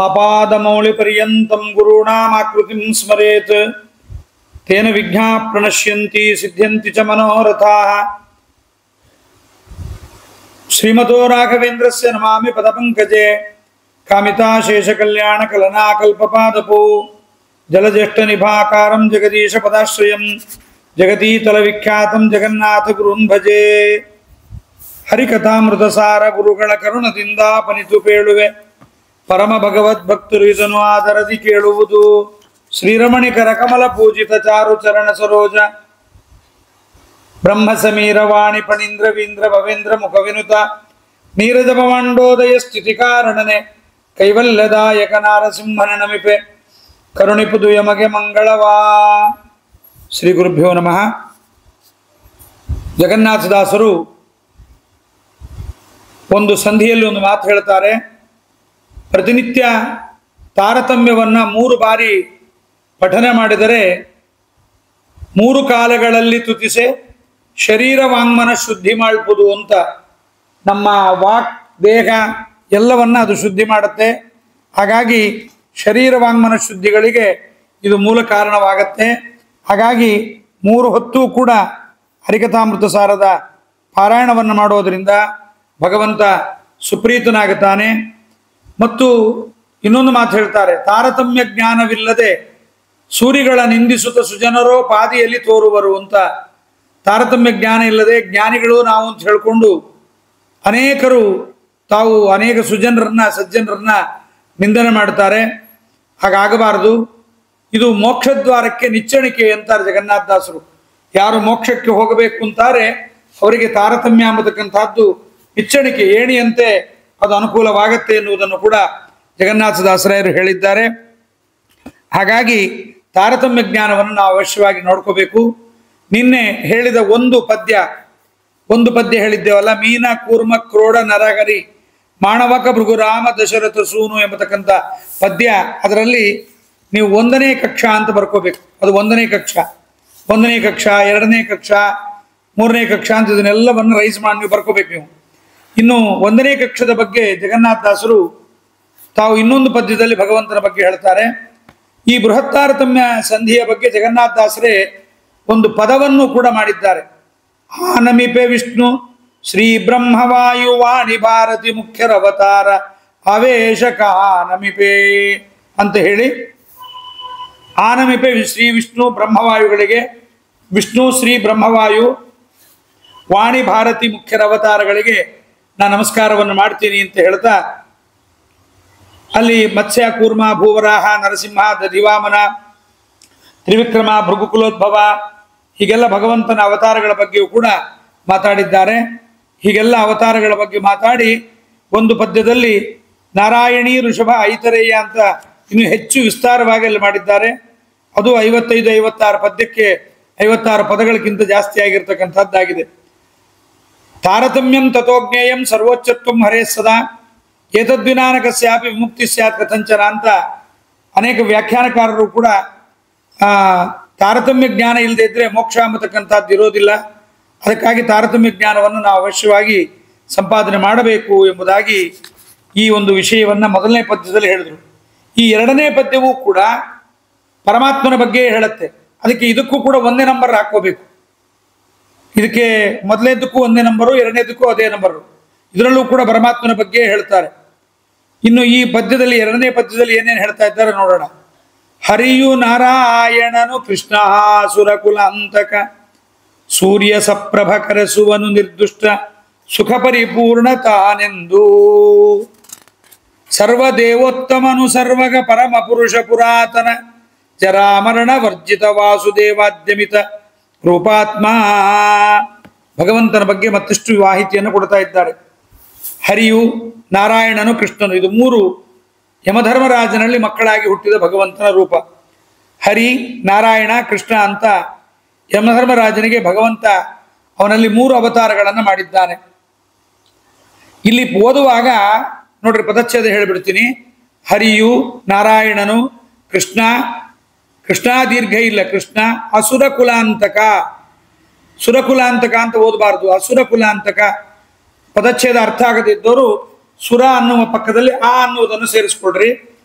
ಆಪಾದಮೌಳಿಪರ್ಯಂತಂ ಗುರುಣಾಮಾಕೃತಿಂ ಸ್ಮರೇತ್ ತೇನ ವಿಘ್ನಾ ಪ್ರಣಶ್ಯಂತಿ ಸಿದ್ಧ್ಯಂತಿ ಚ ಮನೋರಥಾಃ. ಶ್ರೀಮತೋ ರಾಘವೇಂದ್ರಸ್ಯ ನಮಾಮಿ ಪದಪಂಕಜೆ ಕಾಮಿತಾಶೇಷಕಲ್ಯಾಣಕಲನಾಕಲ್ಪಪಾದಪೋ ಜಲಜ್ಯೇಷ್ಠನಿಭಾಕಾರಂ ಜಗದೀಶ ಪದಾಶ್ರಯಂ ಜಗತೀತಲವಿಖ್ಯಾತಂ ಜಗನ್ನಾಥ ಗುರುನ್ ಭಜೆ. ಹರಿಕಥಾಮೃತಸಾರ ಗುರುಗಳ ಕರುಣದಿಂದ ಪನಿತು ಪೇಳುವೆ, ಪರಮ ಭಗವದ್ಭಕ್ತರು ಇದನ್ನು ಆದರದಿ ಕೇಳುವುದು. ಶ್ರೀರಮಣಿಕರ ಕಮಲ ಪೂಜಿತ ಚಾರು ಚರಣ ಸರೋಜ ಬ್ರಹ್ಮ ಸಮೀರ ವಾಣಿ ಪಣೀಂದ್ರ ವೀಂದ್ರ ಭವೇಂದ್ರ ಮುಖವಿನುತ ನೀರಜ ಭವಾಂಡೋದಯ ಸ್ಥಿತಿ ಕಾರಣನೆ ಕೈವಲ್ಯದಾಯಕ ನಾರಸಿಂಹನ ನಮಿಪೆ ಕರುಣಿಪುದು ಯಮಗೆ ಮಂಗಳವಾ. ಶ್ರೀ ಗುರುಭ್ಯೋ ನಮಃ. ಜಗನ್ನಾಥದಾಸರು ಒಂದು ಸಂಧಿಯಲ್ಲಿ ಒಂದು ಮಾತು ಹೇಳ್ತಾರೆ. ಪ್ರತಿನಿತ್ಯ ತಾರತಮ್ಯವನ್ನು 3 ಬಾರಿ ಪಠನೆ ಮಾಡಿದರೆ 3 ಕಾಲಗಳಲ್ಲಿ ತುತಿಸೆ ಶರೀರ ವಾಂಗ್ಮನ ಶುದ್ಧಿ ಮಾಡ್ಬೋದು ಅಂತ. ನಮ್ಮ ವಾಕ್ ದೇಹ ಎಲ್ಲವನ್ನ ಅದು ಶುದ್ಧಿ ಮಾಡುತ್ತೆ. ಹಾಗಾಗಿ ಶರೀರ ವಾಂಗ್ಮನ ಶುದ್ಧಿಗಳಿಗೆ ಇದು ಮೂಲ ಕಾರಣವಾಗತ್ತೆ. ಹಾಗಾಗಿ 3 ಹೊತ್ತು ಕೂಡ ಹರಿಕಥಾಮೃತ ಸಾರದ ಪಾರಾಯಣವನ್ನು ಮಾಡೋದರಿಂದ ಭಗವಂತ ಸುಪ್ರೀತನಾಗುತ್ತಾನೆ. ಮತ್ತು ಇನ್ನೊಂದು ಮಾತು ಹೇಳ್ತಾರೆ, ತಾರತಮ್ಯ ಜ್ಞಾನವಿಲ್ಲದೆ ಸೂರಿಗಳ ನಿಂದಿಸುತ್ತ ಸುಜನರೋ ಪಾದಿಯಲ್ಲಿ ತೋರುವರು ಅಂತ. ತಾರತಮ್ಯ ಜ್ಞಾನ ಇಲ್ಲದೆ ಜ್ಞಾನಿಗಳು ನಾವು ಅಂತ ಹೇಳ್ಕೊಂಡು ಅನೇಕರು ತಾವು ಅನೇಕ ಸುಜನರನ್ನ ಸಜ್ಜನರನ್ನ ನಿಂದನೆ ಮಾಡ್ತಾರೆ. ಹಾಗಾಗಬಾರದು. ಇದು ಮೋಕ್ಷದ್ವಾರಕ್ಕೆ ನಿಚ್ಚಣಿಕೆ ಅಂತಾರೆ ಜಗನ್ನಾಥದಾಸರು. ಯಾರು ಮೋಕ್ಷಕ್ಕೆ ಹೋಗಬೇಕು ಅಂತಾರೆ ಅವರಿಗೆ ತಾರತಮ್ಯ ಎಂಬತಕ್ಕಂಥದ್ದು ನಿಚ್ಚಣಿಕೆ, ಏಣಿಯಂತೆ ಅದು ಅನುಕೂಲವಾಗತ್ತೆ ಎನ್ನುವುದನ್ನು ಕೂಡ ಜಗನ್ನಾಥದಾಸರಾಯರು ಹೇಳಿದ್ದಾರೆ. ಹಾಗಾಗಿ ತಾರತಮ್ಯ ಜ್ಞಾನವನ್ನು ನಾವು ಅವಶ್ಯವಾಗಿ ನೋಡ್ಕೋಬೇಕು. ನಿನ್ನೆ ಹೇಳಿದ ಒಂದು ಪದ್ಯ ಹೇಳಿದ್ದೇವಲ್ಲ, ಮೀನ ಕೂರ್ಮ ಕ್ರೋಡ ನರಹರಿ ಮಾಣವಕ ಭೃಗುರಾಮ ದಶರಥ ಸೂನು ಎಂಬತಕ್ಕಂಥ ಪದ್ಯ. ಅದರಲ್ಲಿ ನೀವು 1ನೇ ಕಕ್ಷಾ ಅಂತ ಬರ್ಕೋಬೇಕು. ಅದು 1ನೇ ಕಕ್ಷಾ, 2ನೇ ಕಕ್ಷಾ, 3ನೇ ಕಕ್ಷಾ ಅಂತ ಇದನ್ನೆಲ್ಲವನ್ನು ರೈಸ್ ಮಾಡಿ ನೀವು ಬರ್ಕೋಬೇಕು ನೀವು. ಇನ್ನು 1ನೇ ಕಕ್ಷದ ಬಗ್ಗೆ ಜಗನ್ನಾಥದಾಸರು ತಾವು ಇನ್ನೊಂದು ಪದ್ಯದಲ್ಲಿ ಭಗವಂತನ ಬಗ್ಗೆ ಹೇಳ್ತಾರೆ. ಈ ಬೃಹತ್ತಾರತಮ್ಯ ಸಂಧಿಯ ಬಗ್ಗೆ ಜಗನ್ನಾಥದಾಸರೇ ಒಂದು ಪದವನ್ನು ಕೂಡ ಮಾಡಿದ್ದಾರೆ. ಆನಮಿಪೆ ವಿಷ್ಣು ಶ್ರೀ ಬ್ರಹ್ಮವಾಯು ವಾಣಿ ಭಾರತಿ ಮುಖ್ಯರವತಾರ ಆವೇಶಕ ಆನಮಿಪೆ ಅಂತ ಹೇಳಿ, ಆನಮಿಪೆ ಶ್ರೀ ವಿಷ್ಣು ಬ್ರಹ್ಮವಾಯುಗಳಿಗೆ, ವಿಷ್ಣು ಶ್ರೀ ಬ್ರಹ್ಮವಾಯು ವಾಣಿ ಭಾರತಿ ಮುಖ್ಯರವತಾರಗಳಿಗೆ ನಾನು ನಮಸ್ಕಾರವನ್ನು ಮಾಡ್ತೀನಿ ಅಂತ ಹೇಳ್ತಾ, ಅಲ್ಲಿ ಮತ್ಸ್ಯ ಕೂರ್ಮ ಭೂವರಾಹ ನರಸಿಂಹ ದಧಿವಾಮನ ತ್ರಿವಿಕ್ರಮ ಭೃಗುಕುಲೋದ್ಭವ ಹೀಗೆಲ್ಲ ಭಗವಂತನ ಅವತಾರಗಳ ಬಗ್ಗೆಯೂ ಕೂಡ ಮಾತಾಡಿದ್ದಾರೆ. ಹೀಗೆಲ್ಲ ಅವತಾರಗಳ ಬಗ್ಗೆ ಮಾತಾಡಿ ಒಂದು ಪದ್ಯದಲ್ಲಿ ನಾರಾಯಣಿ ಋಷಭ ಐತರೇಯ ಅಂತ ಇನ್ನು ಹೆಚ್ಚು ವಿಸ್ತಾರವಾಗಿ ಅಲ್ಲಿ ಮಾಡಿದ್ದಾರೆ. ಅದು 55-56 ಪದ್ಯಕ್ಕೆ 56 ಪದಗಳಕ್ಕಿಂತ ಜಾಸ್ತಿ ಆಗಿರ್ತಕ್ಕಂಥದ್ದಾಗಿದೆ. ತಾರತಮ್ಯಂ ತಥೋಜ್ಞೇಯಂ ಸರ್ವೋಚ್ಚತ್ವಂ ಹರೇ ಸದಾ ಏತದ್ವಿನಾನಕಸ್ಯಾಪಿ ವಿಮುಕ್ತಿ ಸ್ಯಾತ್ ಕಥಂಚನ ಅಂತ ಅನೇಕ ವ್ಯಾಖ್ಯಾನಕಾರರು ಕೂಡ ತಾರತಮ್ಯ ಜ್ಞಾನ ಇಲ್ಲದೆ ಇದ್ರೆ ಮೋಕ್ಷ ಎಂಬತಕ್ಕಂಥದ್ದು ಇರೋದಿಲ್ಲ. ಅದಕ್ಕಾಗಿ ತಾರತಮ್ಯ ಜ್ಞಾನವನ್ನು ನಾವು ಅವಶ್ಯವಾಗಿ ಸಂಪಾದನೆ ಮಾಡಬೇಕು ಎಂಬುದಾಗಿ ಈ ಒಂದು ವಿಷಯವನ್ನು 1ನೇ ಪದ್ಯದಲ್ಲಿ ಹೇಳಿದರು. ಈ 2ನೇ ಪದ್ಯವೂ ಕೂಡ ಪರಮಾತ್ಮನ ಬಗ್ಗೆ ಹೇಳುತ್ತೆ. ಅದಕ್ಕೆ ಇದಕ್ಕೂ ಕೂಡ 1ನೇ ನಂಬರ್ ಹಾಕೋಬೇಕು. ಇದಕ್ಕೆ ಮೊದಲನೇದಕ್ಕೂ 1ನೇ ನಂಬರು, 2ನೇದಕ್ಕೂ ಅದೇ ನಂಬರು. ಇದರಲ್ಲೂ ಕೂಡ ಪರಮಾತ್ಮನ ಬಗ್ಗೆ ಹೇಳ್ತಾರೆ. ಇನ್ನು ಈ ಪದ್ಯದಲ್ಲಿ 2ನೇ ಪದ್ಯದಲ್ಲಿ ಏನೇನು ಹೇಳ್ತಾ ಇದ್ದಾರೆ ನೋಡೋಣ. ಹರಿಯು ನಾರಾಯಣನು ಕೃಷ್ಣ ಸುರಕುಲ ಅಂತಕ ಸೂರ್ಯ ಸಪ್ರಭ ಕರೆಸುವನು ನಿರ್ದುಷ್ಟ ಸುಖ ಪರಿಪೂರ್ಣ ತಾನೆಂದು ಸರ್ವದೇವೋತ್ತಮನು ಸರ್ವಗ ಪರಮ ಪುರುಷ ಪುರಾತನ ಜರಾಮರಣ ವರ್ಜಿತ ವಾಸುದೇವಾದ್ಯಮಿತ ರೂಪಾತ್ಮ. ಭಗವಂತನ ಬಗ್ಗೆ ಮತ್ತಷ್ಟು ಮಾಹಿತಿಯನ್ನು ಕೊಡ್ತಾ ಇದ್ದಾರೆ. ಹರಿಯು, ನಾರಾಯಣನು, ಕೃಷ್ಣನು, ಇದು 3 ಯಮಧರ್ಮರಾಜನಲ್ಲಿ ಮಕ್ಕಳಾಗಿ ಹುಟ್ಟಿದ ಭಗವಂತನ ರೂಪ. ಹರಿ, ನಾರಾಯಣ, ಕೃಷ್ಣ ಅಂತ ಯಮಧರ್ಮರಾಜನಿಗೆ ಭಗವಂತ ಅವನಲ್ಲಿ 3 ಅವತಾರಗಳನ್ನು ಮಾಡಿದ್ದಾನೆ. ಇಲ್ಲಿ ಓದುವಾಗ ನೋಡ್ರಿ, ಪದಚ್ಛೇದ ಹೇಳಿಬಿಡ್ತೀನಿ. ಹರಿಯು, ನಾರಾಯಣನು, ಕೃಷ್ಣ, ಕೃಷ್ಣ ದೀರ್ಘ ಇಲ್ಲ, ಕೃಷ್ಣ ಅಸುರ ಕುಲಾಂತಕ. ಸುರಕುಲಾಂತಕ ಅಂತ ಓದಬಾರ್ದು, ಅಸುರ ಕುಲಾಂತಕ. ಪದಚ್ಛೇದ ಅರ್ಥ ಆಗದಿದ್ದವರು ಸುರ ಅನ್ನುವ ಪಕ್ಕದಲ್ಲಿ ಆ ಅನ್ನುವುದನ್ನು ಸೇರಿಸ್ಕೊಳ್ರಿ.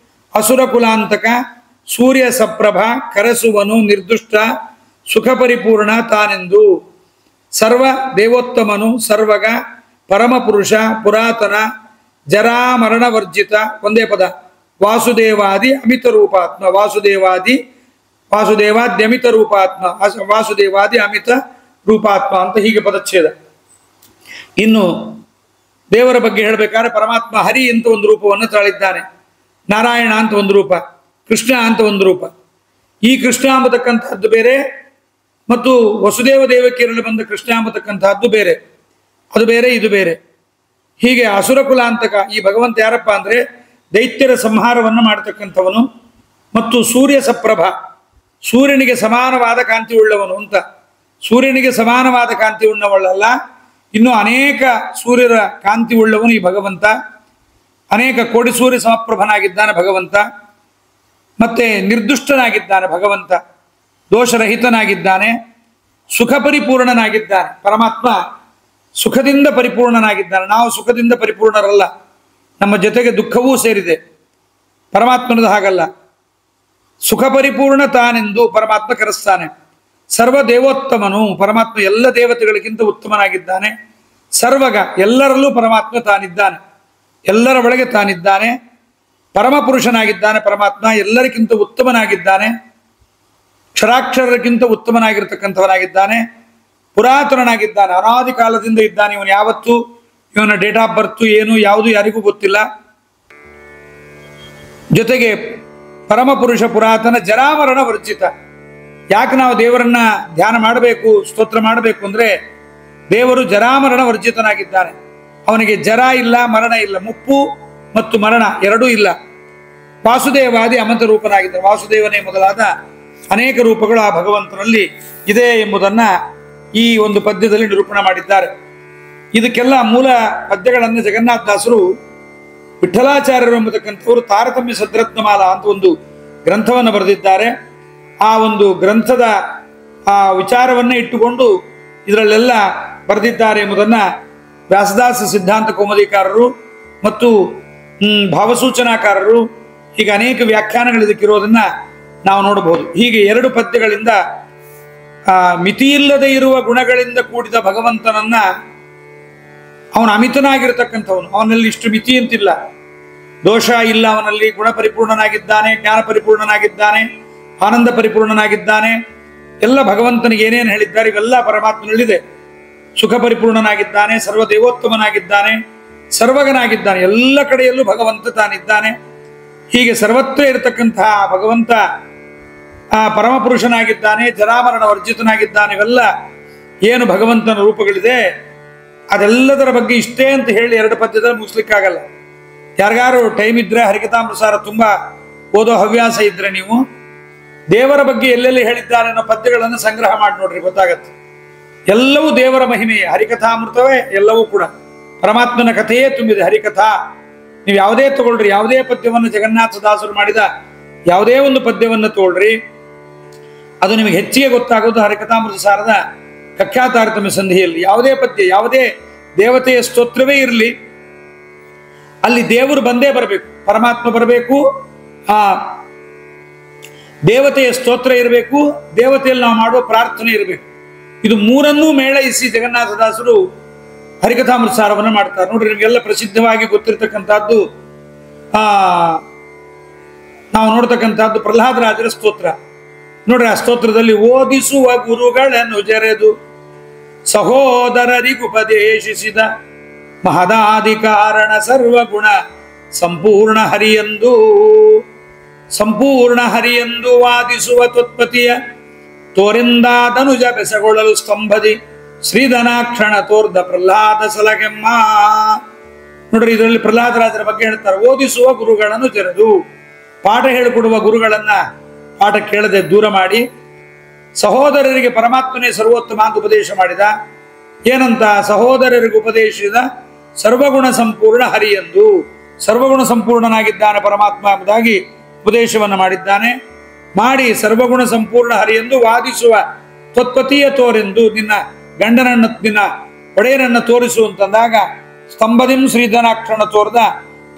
ಅಸುರ ಕುಲಾಂತಕ, ಸೂರ್ಯ ಸಪ್ರಭ, ಕರಸುವನು, ನಿರ್ದುಷ್ಟ, ಸುಖ ಪರಿಪೂರ್ಣ ತಾನೆಂದು, ಸರ್ವ ದೇವೋತ್ತಮನು, ಸರ್ವಗ, ಪರಮಪುರುಷ, ಪುರಾತನ, ಜರಾಮರಣವರ್ಜಿತ, ಒಂದೇ ಪದ, ವಾಸುದೇವಾದಿ ಅಮಿತ ರೂಪಾತ್ಮ, ವಾಸುದೇವಾದ್ಯಮಿತ ರೂಪಾತ್ಮ, ವಾಸುದೇವಾದಿ ಅಮಿತ ರೂಪಾತ್ಮ ಅಂತ ಹೀಗೆ ಪದಚ್ಛೇದ. ಇನ್ನು ದೇವರ ಬಗ್ಗೆ ಹೇಳಬೇಕಾದ್ರೆ ಪರಮಾತ್ಮ ಹರಿ ಅಂತ ಒಂದು ರೂಪವನ್ನು ತಾಳಿದ್ದಾನೆ, ನಾರಾಯಣ ಅಂತ ಒಂದು ರೂಪ, ಕೃಷ್ಣ ಅಂತ ಒಂದು ರೂಪ. ಈ ಕೃಷ್ಣ ಅಂಬತಕ್ಕಂತಹದ್ದು ಬೇರೆ, ಮತ್ತು ವಸುದೇವ ದೇವಕಿಯರಲ್ಲಿ ಬಂದ ಕೃಷ್ಣ ಅಂಬತಕ್ಕಂತಹದ್ದು ಬೇರೆ, ಅದು ಬೇರೆ ಇದು ಬೇರೆ. ಹೀಗೆ ಅಸುರ ಕುಲಾಂತಕ ಈ ಭಗವಂತ ಯಾರಪ್ಪ ಅಂದರೆ ದೈತ್ಯರ ಸಂಹಾರವನ್ನು ಮಾಡತಕ್ಕಂಥವನು, ಮತ್ತು ಸೂರ್ಯ ಸಪ್ರಭ, ಸೂರ್ಯನಿಗೆ ಸಮಾನವಾದ ಕಾಂತಿ ಉಳ್ಳವನು ಅಂತ. ಸೂರ್ಯನಿಗೆ ಸಮಾನವಾದ ಕಾಂತಿ ಉಳ್ಳವಳಲ್ಲ, ಇನ್ನು ಅನೇಕ ಸೂರ್ಯರ ಕಾಂತಿ ಉಳ್ಳವನು ಈ ಭಗವಂತ. ಅನೇಕ ಕೋಟಿ ಸೂರ್ಯ ಸಮಪ್ರಭನಾಗಿದ್ದಾನೆ ಭಗವಂತ. ಮತ್ತೆ ನಿರ್ದುಷ್ಟನಾಗಿದ್ದಾನೆ ಭಗವಂತ, ದೋಷರಹಿತನಾಗಿದ್ದಾನೆ, ಸುಖ ಪರಿಪೂರ್ಣನಾಗಿದ್ದಾನೆ. ಪರಮಾತ್ಮ ಸುಖದಿಂದ ಪರಿಪೂರ್ಣನಾಗಿದ್ದಾನೆ. ನಾವು ಸುಖದಿಂದ ಪರಿಪೂರ್ಣರಲ್ಲ, ನಮ್ಮ ಜೊತೆಗೆ ದುಃಖವೂ ಸೇರಿದೆ. ಪರಮಾತ್ಮನದು ಹಾಗಲ್ಲ. ಸುಖ ಪರಿಪೂರ್ಣ ತಾನೆಂದು ಪರಮಾತ್ಮ ಕರೆಸ್ತಾನೆ. ಸರ್ವ ದೇವೋತ್ತಮನು, ಪರಮಾತ್ಮ ಎಲ್ಲ ದೇವತೆಗಳಿಗಿಂತ ಉತ್ತಮನಾಗಿದ್ದಾನೆ. ಸರ್ವಗ, ಎಲ್ಲರಲ್ಲೂ ಪರಮಾತ್ಮ ತಾನಿದ್ದಾನೆ, ಎಲ್ಲರ ಒಳಗೆ ತಾನಿದ್ದಾನೆ. ಪರಮಪುರುಷನಾಗಿದ್ದಾನೆ ಪರಮಾತ್ಮ, ಎಲ್ಲರಿಗಿಂತ ಉತ್ತಮನಾಗಿದ್ದಾನೆ, ಕ್ಷರಾಕ್ಷರಕ್ಕಿಂತ ಉತ್ತಮನಾಗಿರ್ತಕ್ಕಂಥವನಾಗಿದ್ದಾನೆ. ಪುರಾತನನಾಗಿದ್ದಾನೆ, ಅನಾದಿ ಕಾಲದಿಂದ ಇದ್ದಾನೆ. ಇವನು ಯಾವತ್ತು, ಇವನ ಡೇಟ್ ಆಫ್ ಬರ್ತ್ ಏನು ಯಾವುದು ಯಾರಿಗೂ ಗೊತ್ತಿಲ್ಲ. ಜೊತೆಗೆ ಪರಮಪುರುಷ, ಪುರಾತನ, ಜರಾಮರಣ ವರ್ಜಿತ. ಯಾಕೆ ನಾವು ದೇವರನ್ನ ಧ್ಯಾನ ಮಾಡಬೇಕು, ಸ್ತೋತ್ರ ಮಾಡಬೇಕು ಅಂದರೆ ದೇವರು ಜರಾಮರಣ ವರ್ಜಿತನಾಗಿದ್ದಾನೆ. ಅವನಿಗೆ ಜರ ಇಲ್ಲ, ಮರಣ ಇಲ್ಲ, ಮುಪ್ಪು ಮತ್ತು ಮರಣ ಎರಡೂ ಇಲ್ಲ. ವಾಸುದೇವಾದಿ ಅಮಂತ ರೂಪನಾಗಿದ್ದಾನೆ. ವಾಸುದೇವನೇ ಮೊದಲಾದ ಅನೇಕ ರೂಪಗಳು ಆ ಭಗವಂತನಲ್ಲಿ ಇದೆ ಎಂಬುದನ್ನ ಈ ಒಂದು ಪದ್ಯದಲ್ಲಿ ನಿರೂಪಣೆ ಮಾಡಿದ್ದಾರೆ. ಇದಕ್ಕೆಲ್ಲ ಮೂಲ ಪದ್ಯಗಳನ್ನು ಜಗನ್ನಾಥದಾಸರು ವಿಠಲಾಚಾರ್ಯರು ಎಂಬತಕ್ಕಂಥವರು ತಾರತಮ್ಯ ಸದ್ರತ್ನಮಾಲ ಅಂತ ಒಂದು ಗ್ರಂಥವನ್ನು ಬರೆದಿದ್ದಾರೆ. ಆ ಒಂದು ಗ್ರಂಥದ ಆ ವಿಚಾರವನ್ನೇ ಇಟ್ಟುಕೊಂಡು ಇದರಲ್ಲೆಲ್ಲ ಬರೆದಿದ್ದಾರೆ ಎಂಬುದನ್ನು ವ್ಯಾಸದಾಸ ಸಿದ್ಧಾಂತ ಕೌಮುದಿಕಾರರು ಮತ್ತು ಭಾವಸೂಚನಾಕಾರರು ಹೀಗೆ ಅನೇಕ ವ್ಯಾಖ್ಯಾನಗಳು ಇದಕ್ಕಿರೋದನ್ನ ನಾವು ನೋಡಬಹುದು. ಹೀಗೆ ಎರಡು ಪದ್ಯಗಳಿಂದ ಮಿತಿಯಿಲ್ಲದೆ ಇರುವ ಗುಣಗಳಿಂದ ಕೂಡಿದ ಭಗವಂತನನ್ನ, ಅವನು ಅಮಿತನಾಗಿರ್ತಕ್ಕಂಥವನು, ಅವನಲ್ಲಿ ಇಷ್ಟು ಮಿತಿ ಅಂತಿಲ್ಲ, ದೋಷ ಇಲ್ಲ ಅವನಲ್ಲಿ, ಗುಣ ಪರಿಪೂರ್ಣನಾಗಿದ್ದಾನೆ, ಜ್ಞಾನ ಪರಿಪೂರ್ಣನಾಗಿದ್ದಾನೆ, ಆನಂದ ಪರಿಪೂರ್ಣನಾಗಿದ್ದಾನೆ. ಎಲ್ಲ ಭಗವಂತನಿಗೆ ಏನೇನು ಹೇಳಿದ್ದಾರೆ ಇವೆಲ್ಲ ಪರಮಾತ್ಮನಲ್ಲಿದೆ. ಸುಖ ಪರಿಪೂರ್ಣನಾಗಿದ್ದಾನೆ, ಸರ್ವ ದೇವೋತ್ತಮನಾಗಿದ್ದಾನೆ, ಸರ್ವಗನಾಗಿದ್ದಾನೆ, ಎಲ್ಲ ಕಡೆಯಲ್ಲೂ ಭಗವಂತ ತಾನಿದ್ದಾನೆ. ಹೀಗೆ ಸರ್ವತ್ರ ಇರತಕ್ಕಂತಹ ಭಗವಂತ ಆ ಪರಮಪುರುಷನಾಗಿದ್ದಾನೆ, ಜರಾಮರಣ ವರ್ಜಿತನಾಗಿದ್ದಾನೆ. ಇವೆಲ್ಲ ಏನು ಭಗವಂತನ ರೂಪಗಳಿದೆ ಅದೆಲ್ಲದರ ಬಗ್ಗೆ ಇಷ್ಟೇ ಅಂತ ಹೇಳಿ ಎರಡು ಪದ್ಯದಲ್ಲಿ ಮುಗಿಸ್ಲಿಕ್ಕಾಗಲ್ಲ. ಯಾರಿಗಾರು ಟೈಮ್ ಇದ್ರೆ ಹರಿಕಥಾಮೃತಸಾರ ತುಂಬಾ ಓದೋ ಹವ್ಯಾಸ ಇದ್ರೆ ನೀವು ದೇವರ ಬಗ್ಗೆ ಎಲ್ಲೆಲ್ಲಿ ಹೇಳಿದ್ದಾರೆ ಅನ್ನೋ ಪದ್ಯಗಳನ್ನು ಸಂಗ್ರಹ ಮಾಡಿ ನೋಡ್ರಿ, ಗೊತ್ತಾಗತ್ತೆ. ಎಲ್ಲವೂ ದೇವರ ಮಹಿಮೆಯೇ, ಹರಿಕಥಾಮೃತವೇ ಎಲ್ಲವೂ ಕೂಡ ಪರಮಾತ್ಮನ ಕಥೆಯೇ ತುಂಬಿದೆ. ಹರಿಕಥಾ ನೀವು ಯಾವುದೇ ತಗೊಳ್ರಿ, ಯಾವುದೇ ಪದ್ಯವನ್ನು ಜಗನ್ನಾಥದಾಸರು ಮಾಡಿದ ಯಾವುದೇ ಒಂದು ಪದ್ಯವನ್ನು ತಗೊಳ್ರಿ, ಅದು ನಿಮಗೆ ಹೆಚ್ಚಿಗೆ ಗೊತ್ತಾಗೋದು ಹರಿಕಥಾಮೃತ ಸಾರದ ಕಖ್ಯಾತಾರತಮ್ಯ ಸಂಧಿಯಲ್ಲಿ. ಯಾವುದೇ ಪದ್ಯ, ಯಾವುದೇ ದೇವತೆಯ ಸ್ತೋತ್ರವೇ ಇರಲಿ, ಅಲ್ಲಿ ದೇವರು ಬಂದೇ ಬರಬೇಕು, ಪರಮಾತ್ಮ ಬರಬೇಕು, ಆ ದೇವತೆಯ ಸ್ತೋತ್ರ ಇರಬೇಕು, ದೇವತೆಯಲ್ಲಿ ನಾವು ಮಾಡುವ ಪ್ರಾರ್ಥನೆ ಇರಬೇಕು. ಇದು ಮೂರನ್ನೂ ಮೇಳೈಸಿ ಜಗನ್ನಾಥದಾಸರು ಹರಿಕಥಾಮೃತ ಸಾರವನ್ನು ಮಾಡ್ತಾರೆ. ನೋಡ್ರಿ, ನಿಮಗೆಲ್ಲ ಪ್ರಸಿದ್ಧವಾಗಿ ಗೊತ್ತಿರತಕ್ಕಂಥದ್ದು ನಾವು ನೋಡ್ತಕ್ಕಂಥದ್ದು ಪ್ರಹ್ಲಾದರಾಜರ ಸ್ತೋತ್ರ. ನೋಡ್ರಿ, ಆ ಸ್ತೋತ್ರದಲ್ಲಿ ಓದಿಸುವ ಗುರುಗಳನ್ನು ಜರೆದು ಸಹೋದರರಿಗುಪದೇಶಿಸಿದ ಮಹದಾದಿ ಕಾರಣ ಸರ್ವಗುಣ ಸಂಪೂರ್ಣ ಹರಿಯಂದು, ಸಂಪೂರ್ಣ ಹರಿಯಂದು ವಾದಿಸುವ ತ್ವತ್ಪತಿಯ ತೋರಿಂದಾದನುಜ ಬೆಸಗೊಳ್ಳಲು ಸ್ತಂಭದಿ ಶ್ರೀಧನಾಕ್ಷಣ ತೋರ್ದ ಪ್ರಹ್ಲಾದ ಸಲಗೆಮ್ಮ. ನೋಡ್ರಿ, ಇದರಲ್ಲಿ ಪ್ರಹ್ಲಾದರಾಜರ ಬಗ್ಗೆ ಹೇಳ್ತಾರೆ. ಓದಿಸುವ ಗುರುಗಳನ್ನು ಜರೆದು, ಪಾಠ ಹೇಳಿಕೊಡುವ ಗುರುಗಳನ್ನ ಪಾಠ ಕೇಳದೆ ದೂರ ಮಾಡಿ, ಸಹೋದರರಿಗೆ ಪರಮಾತ್ಮನೇ ಸರ್ವೋತ್ತಮ ಅಂತ ಉಪದೇಶ ಮಾಡಿದ. ಏನಂತ? ಸಹೋದರರಿಗೆ ಉಪದೇಶಿಸಿದ ಸರ್ವಗುಣ ಸಂಪೂರ್ಣ ಹರಿಯೆಂದು, ಸರ್ವಗುಣ ಸಂಪೂರ್ಣನಾಗಿದ್ದಾನೆ ಪರಮಾತ್ಮ ಎಂಬುದಾಗಿ ಉಪದೇಶವನ್ನು ಮಾಡಿದ್ದಾನೆ. ಮಾಡಿ ಸರ್ವಗುಣ ಸಂಪೂರ್ಣ ಹರಿಯೆಂದು ವಾದಿಸುವ ತ್ವತ್ಪತಿಯ ತೋರೆಂದು, ನಿನ್ನ ಗಂಡನನ್ನು, ನಿನ್ನ ಒಡೆಯನನ್ನು ತೋರಿಸು ಅಂತಂದಾಗ ಸ್ತಂಭದಿಂ ಶ್ರೀಧನಾಕ್ಷಣ ತೋರ್ದ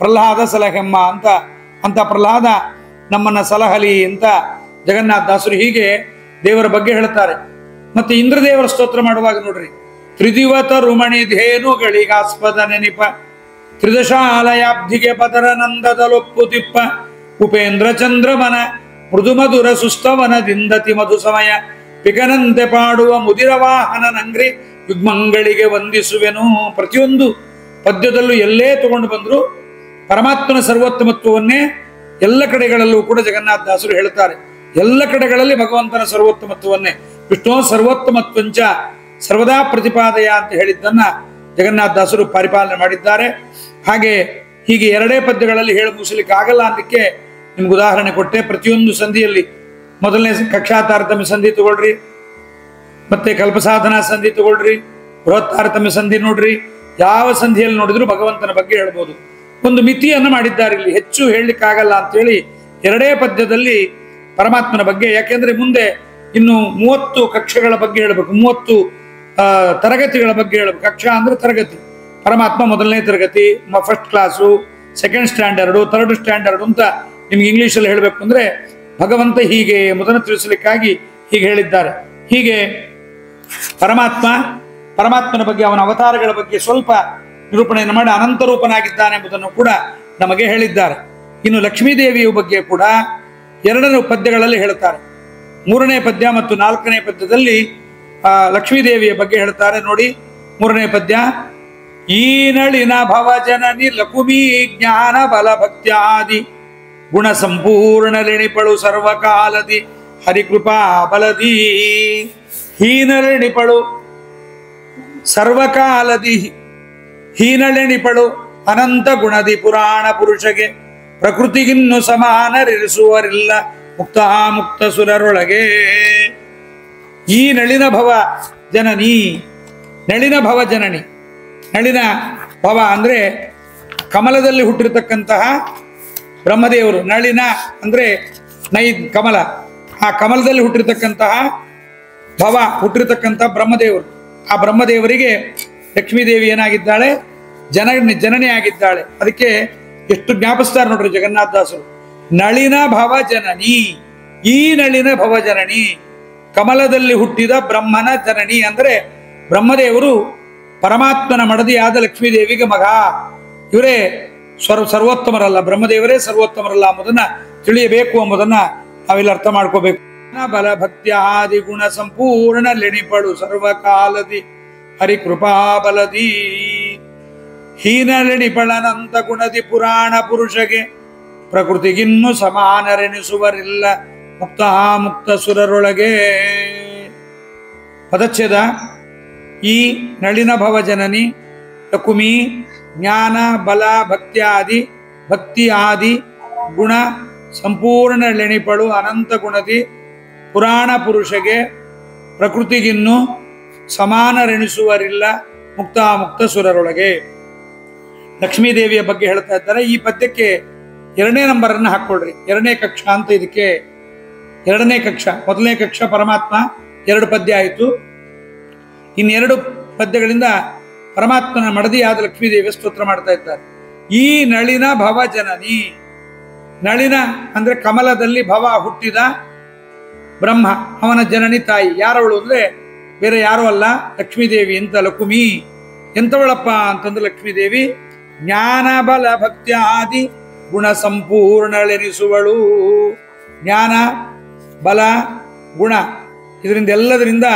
ಪ್ರಹ್ಲಾದ ಸಲಹೆಮ್ಮ ಅಂತ ಪ್ರಹ್ಲಾದ ನಮ್ಮನ್ನ ಸಲಹಲಿ ಅಂತ ಜಗನ್ನಾಥದಾಸರು ಹೀಗೆ ದೇವರ ಬಗ್ಗೆ ಹೇಳ್ತಾರೆ. ಮತ್ತೆ ಇಂದ್ರದೇವರ ಸ್ತೋತ್ರ ಮಾಡುವಾಗ ನೋಡ್ರಿ, ತ್ರಿದಿವತ ರುಮಣಿ ಧೇನುಗಳಿಗಾಸ್ಪದ ನೆನಿಪ ತ್ರಿದಶಾಲಯಾಬ್ಧಿಗೆ ಪದರ ನಂದದಲೊಪ್ಪು ತಿಪ್ಪ ಉಪೇಂದ್ರ ಚಂದ್ರಮನ ಮೃದು ಮಧುರ ಸುಸ್ತವನದಿಂದತಿ ಮಧು ಸಮಯ ಪಿಕನಂತೆ ಪಾಡುವ ಮುದಿರ ವಾಹನ ನಂಗ್ರಿ ಯುಗ್ಮಂಗಳಿಗೆ ವಂದಿಸುವೆನು. ಪ್ರತಿಯೊಂದು ಪದ್ಯದಲ್ಲೂ ಎಲ್ಲೇ ತಗೊಂಡು ಬಂದ್ರು ಪರಮಾತ್ಮನ ಸರ್ವೋತ್ತಮತ್ವವನ್ನೇ ಎಲ್ಲ ಕಡೆಗಳಲ್ಲೂ ಕೂಡ ಜಗನ್ನಾಥದಾಸರು ಹೇಳ್ತಾರೆ. ಎಲ್ಲ ಕಡೆಗಳಲ್ಲಿ ಭಗವಂತನ ಸರ್ವೋತ್ತಮತ್ವವನ್ನೇ ವಿಷ್ಣು ಸರ್ವೋತ್ತಮತ್ವಂಚ ಸರ್ವದಾ ಪ್ರತಿಪಾದಯ ಅಂತ ಹೇಳಿದ್ದನ್ನ ಜಗನ್ನಾಥದಾಸರು ಪರಿಪಾಲನೆ ಮಾಡಿದ್ದಾರೆ. ಹೀಗೆ ಎರಡೇ ಪದ್ಯಗಳಲ್ಲಿ ಹೇಳಿ ಮುಗಿಸ್ಲಿಕ್ಕೆ ಆಗಲ್ಲ ಅನ್ನಲಿಕ್ಕೆ ನಿಮ್ಗೆ ಉದಾಹರಣೆ ಕೊಟ್ಟೆ. ಪ್ರತಿಯೊಂದು ಸಂಧಿಯಲ್ಲಿ ಮೊದಲನೇ ಕಕ್ಷಾ ತಾರತಮ್ಯ ಸಂಧಿ ತಗೊಳ್ರಿ, ಮತ್ತೆ ಕಲ್ಪಸಾಧನಾ ಸಂಧಿ ತಗೊಳ್ರಿ, ಬೃಹತ್ ತಾರತಮ್ಯ ಸಂಧಿ ನೋಡ್ರಿ, ಯಾವ ಸಂಧಿಯಲ್ಲಿ ನೋಡಿದ್ರು ಭಗವಂತನ ಬಗ್ಗೆ ಹೇಳ್ಬೋದು. ಒಂದು ಮಿತಿಯನ್ನು ಮಾಡಿದ್ದಾರೆ ಇಲ್ಲಿ, ಹೆಚ್ಚು ಹೇಳಲಿಕ್ಕಾಗಲ್ಲ ಅಂತೇಳಿ ಎರಡೇ ಪದ್ಯದಲ್ಲಿ ಪರಮಾತ್ಮನ ಬಗ್ಗೆ. ಯಾಕೆಂದ್ರೆ ಮುಂದೆ ಇನ್ನು 30 ಕಕ್ಷೆಗಳ ಬಗ್ಗೆ ಹೇಳ್ಬೇಕು, 30 ತರಗತಿಗಳ ಬಗ್ಗೆ ಹೇಳ್ಬೇಕು. ಕಕ್ಷಾ ಅಂದ್ರೆ ತರಗತಿ. ಪರಮಾತ್ಮ ಮೊದಲನೇ ತರಗತಿ, first class, second standard, third standard ಅಂತ ನಿಮ್ಗೆ ಇಂಗ್ಲಿಷಲ್ಲಿ ಹೇಳಬೇಕು ಅಂದ್ರೆ ಭಗವಂತ ಹೀಗೆ ಎಂಬುದನ್ನು ತಿಳಿಸಲಿಕ್ಕಾಗಿ ಹೀಗೆ ಹೇಳಿದ್ದಾರೆ. ಹೀಗೆ ಪರಮಾತ್ಮನ ಬಗ್ಗೆ, ಅವನ ಅವತಾರಗಳ ಬಗ್ಗೆ ಸ್ವಲ್ಪ ನಿರೂಪಣೆಯನ್ನು ಮಾಡಿ ಅನಂತ ರೂಪನಾಗಿದ್ದಾನೆ ಎಂಬುದನ್ನು ಕೂಡ ನಮಗೆ ಹೇಳಿದ್ದಾರೆ. ಇನ್ನು ಲಕ್ಷ್ಮೀದೇವಿಯ ಬಗ್ಗೆ ಕೂಡ 2 ಪದ್ಯಗಳಲ್ಲಿ ಹೇಳ್ತಾರೆ. 3ನೇ ಪದ್ಯ ಮತ್ತು 4ನೇ ಪದ್ಯದಲ್ಲಿ ಲಕ್ಷ್ಮೀದೇವಿಯ ಬಗ್ಗೆ ಹೇಳ್ತಾರೆ. ನೋಡಿ 3ನೇ ಪದ್ಯ, ಈ ನಳಿನ ಭವಜನನಿ ಲಕುಮಿ ಜ್ಞಾನ ಬಲ ಭಕ್ತ್ಯಾದಿ ಗುಣ ಸಂಪೂರ್ಣ ಲಿಣಿಪಳು ಸರ್ವಕಾಲದಿ ಹರಿಕೃಪಾ ಬಲದಿ. ಹೀನಳಿಣಿಪಳು ಸರ್ವಕಾಲದಿ ಹೀನಳೆಣಿಪಳು ಅನಂತ ಗುಣದಿ ಪುರಾಣ ಪುರುಷಗೆ ಪ್ರಕೃತಿಗಿನ್ನು ಸಮಾನರಿಸುವರಿಲ್ಲ ಮುಕ್ತ ಸುರರೊಳಗೆ. ಈ ನಳಿನ ಭವ ಜನನಿ, ನಳಿನ ಭವ ಜನನಿ. ನಳಿನ ಭವ ಅಂದ್ರೆ ಕಮಲದಲ್ಲಿ ಹುಟ್ಟಿರತಕ್ಕಂತಹ ಬ್ರಹ್ಮದೇವರು. ನಳಿನ ಅಂದ್ರೆ ಕಮಲ, ಆ ಕಮಲದಲ್ಲಿ ಹುಟ್ಟಿರತಕ್ಕಂತಹ ಭವ ಹುಟ್ಟಿರತಕ್ಕಂತಹ ಬ್ರಹ್ಮದೇವರು. ಆ ಬ್ರಹ್ಮದೇವರಿಗೆ ಲಕ್ಷ್ಮೀದೇವಿ ಏನಾಗಿದ್ದಾಳೆ? ಜನನಿ ಆಗಿದ್ದಾಳೆ. ಅದಕ್ಕೆ ಎಷ್ಟು ಜ್ಞಾಪಿಸ್ತಾರೆ ನೋಡ್ರಿ ಜಗನ್ನಾಥದಾಸರು. ನಳಿನ ಭವ ಜನನಿ, ಈ ನಳಿನ ಭವ ಜನನಿ, ಕಮಲದಲ್ಲಿ ಹುಟ್ಟಿದ ಬ್ರಹ್ಮನ ಜನನಿ ಅಂದ್ರೆ ಬ್ರಹ್ಮದೇವರು ಪರಮಾತ್ಮನ ಮಡದಿಯಾದ ಲಕ್ಷ್ಮೀದೇವಿಗೆ ಮಗ. ಇವರೇ ಸರ್ವೋತ್ತಮರಲ್ಲ, ಬ್ರಹ್ಮದೇವರೇ ಸರ್ವೋತ್ತಮರಲ್ಲ ಎಂಬುದನ್ನ ತಿಳಿಯಬೇಕು ಎಂಬುದನ್ನ ನಾವಿಲ್ಲಿ ಅರ್ಥ ಮಾಡ್ಕೋಬೇಕು. ಬಲ ಭಕ್ತ್ಯಾದಿ ಗುಣ ಸಂಪೂರ್ಣ ಲೆಣಿಪಡು ಸರ್ವಕಾಲದಿ ಹರಿಕೃಪಾ ಬಲದಿ. ಹೀನ ಲೆಣಿಪಳನಂತ ಗುಣದಿ ಪುರಾಣ ಪುರುಷಗೆ ಪ್ರಕೃತಿಗಿನ್ನು ಸಮಾನರೆನಿಸುವರಿಲ್ಲ ಮುಕ್ತ ಸುರರೊಳಗೆ. ಪದಚ್ಛೇದ. ಈ ನಳಿನ ಭವ ಜನನಿ ಲಕುಮಿ ಜ್ಞಾನ ಬಲ ಭಕ್ತಿ ಆದಿ ಗುಣ ಸಂಪೂರ್ಣ ಲೆಣಿಪಳು ಅನಂತ ಗುಣದಿ ಪುರಾಣ ಪುರುಷಗೆ ಪ್ರಕೃತಿಗಿನ್ನು ಸಮಾನರೆಣಿಸುವರಿಲ್ಲ ಮುಕ್ತ ಸುರರೊಳಗೆ. ಲಕ್ಷ್ಮೀದೇವಿಯ ಬಗ್ಗೆ ಹೇಳ್ತಾ ಇದ್ದಾರೆ. ಈ ಪದ್ಯಕ್ಕೆ 2ನೇ ನಂಬರನ್ನು ಹಾಕ್ಕೊಳ್ರಿ. 2ನೇ ಕಕ್ಷ ಅಂತ ಇದಕ್ಕೆ 2ನೇ ಕಕ್ಷ. 1ನೇ ಕಕ್ಷ ಪರಮಾತ್ಮ 2 ಪದ್ಯ ಆಯಿತು. ಇನ್ನು 2 ಪದ್ಯಗಳಿಂದ ಪರಮಾತ್ಮನ ಮಡದಿಯಾದ ಲಕ್ಷ್ಮೀದೇವಿಯ ಸ್ತೋತ್ರ ಮಾಡ್ತಾ ಇದ್ದಾರೆ. ಈ ನಳಿನ ಭವ ಜನನಿ. ನಳಿನ ಅಂದ್ರೆ ಕಮಲದಲ್ಲಿ ಭವ ಹುಟ್ಟಿದ ಬ್ರಹ್ಮ, ಅವನ ಜನನಿ ತಾಯಿ. ಯಾರವಳು ಅಂದ್ರೆ ಬೇರೆ ಯಾರು ಅಲ್ಲ, ಲಕ್ಷ್ಮೀದೇವಿ ಅಂತ. ಲಕುಮಿ ಎಂತವಳಪ್ಪ ಅಂತಂದ್ರೆ ಲಕ್ಷ್ಮೀದೇವಿ ಜ್ಞಾನ ಬಲ ಭಕ್ತ್ಯಾದಿ ಗುಣ ಸಂಪೂರ್ಣಳೆನಿಸುವಳು. ಜ್ಞಾನ ಬಲ ಗುಣ ಇದರಿಂದ ಎಲ್ಲದರಿಂದ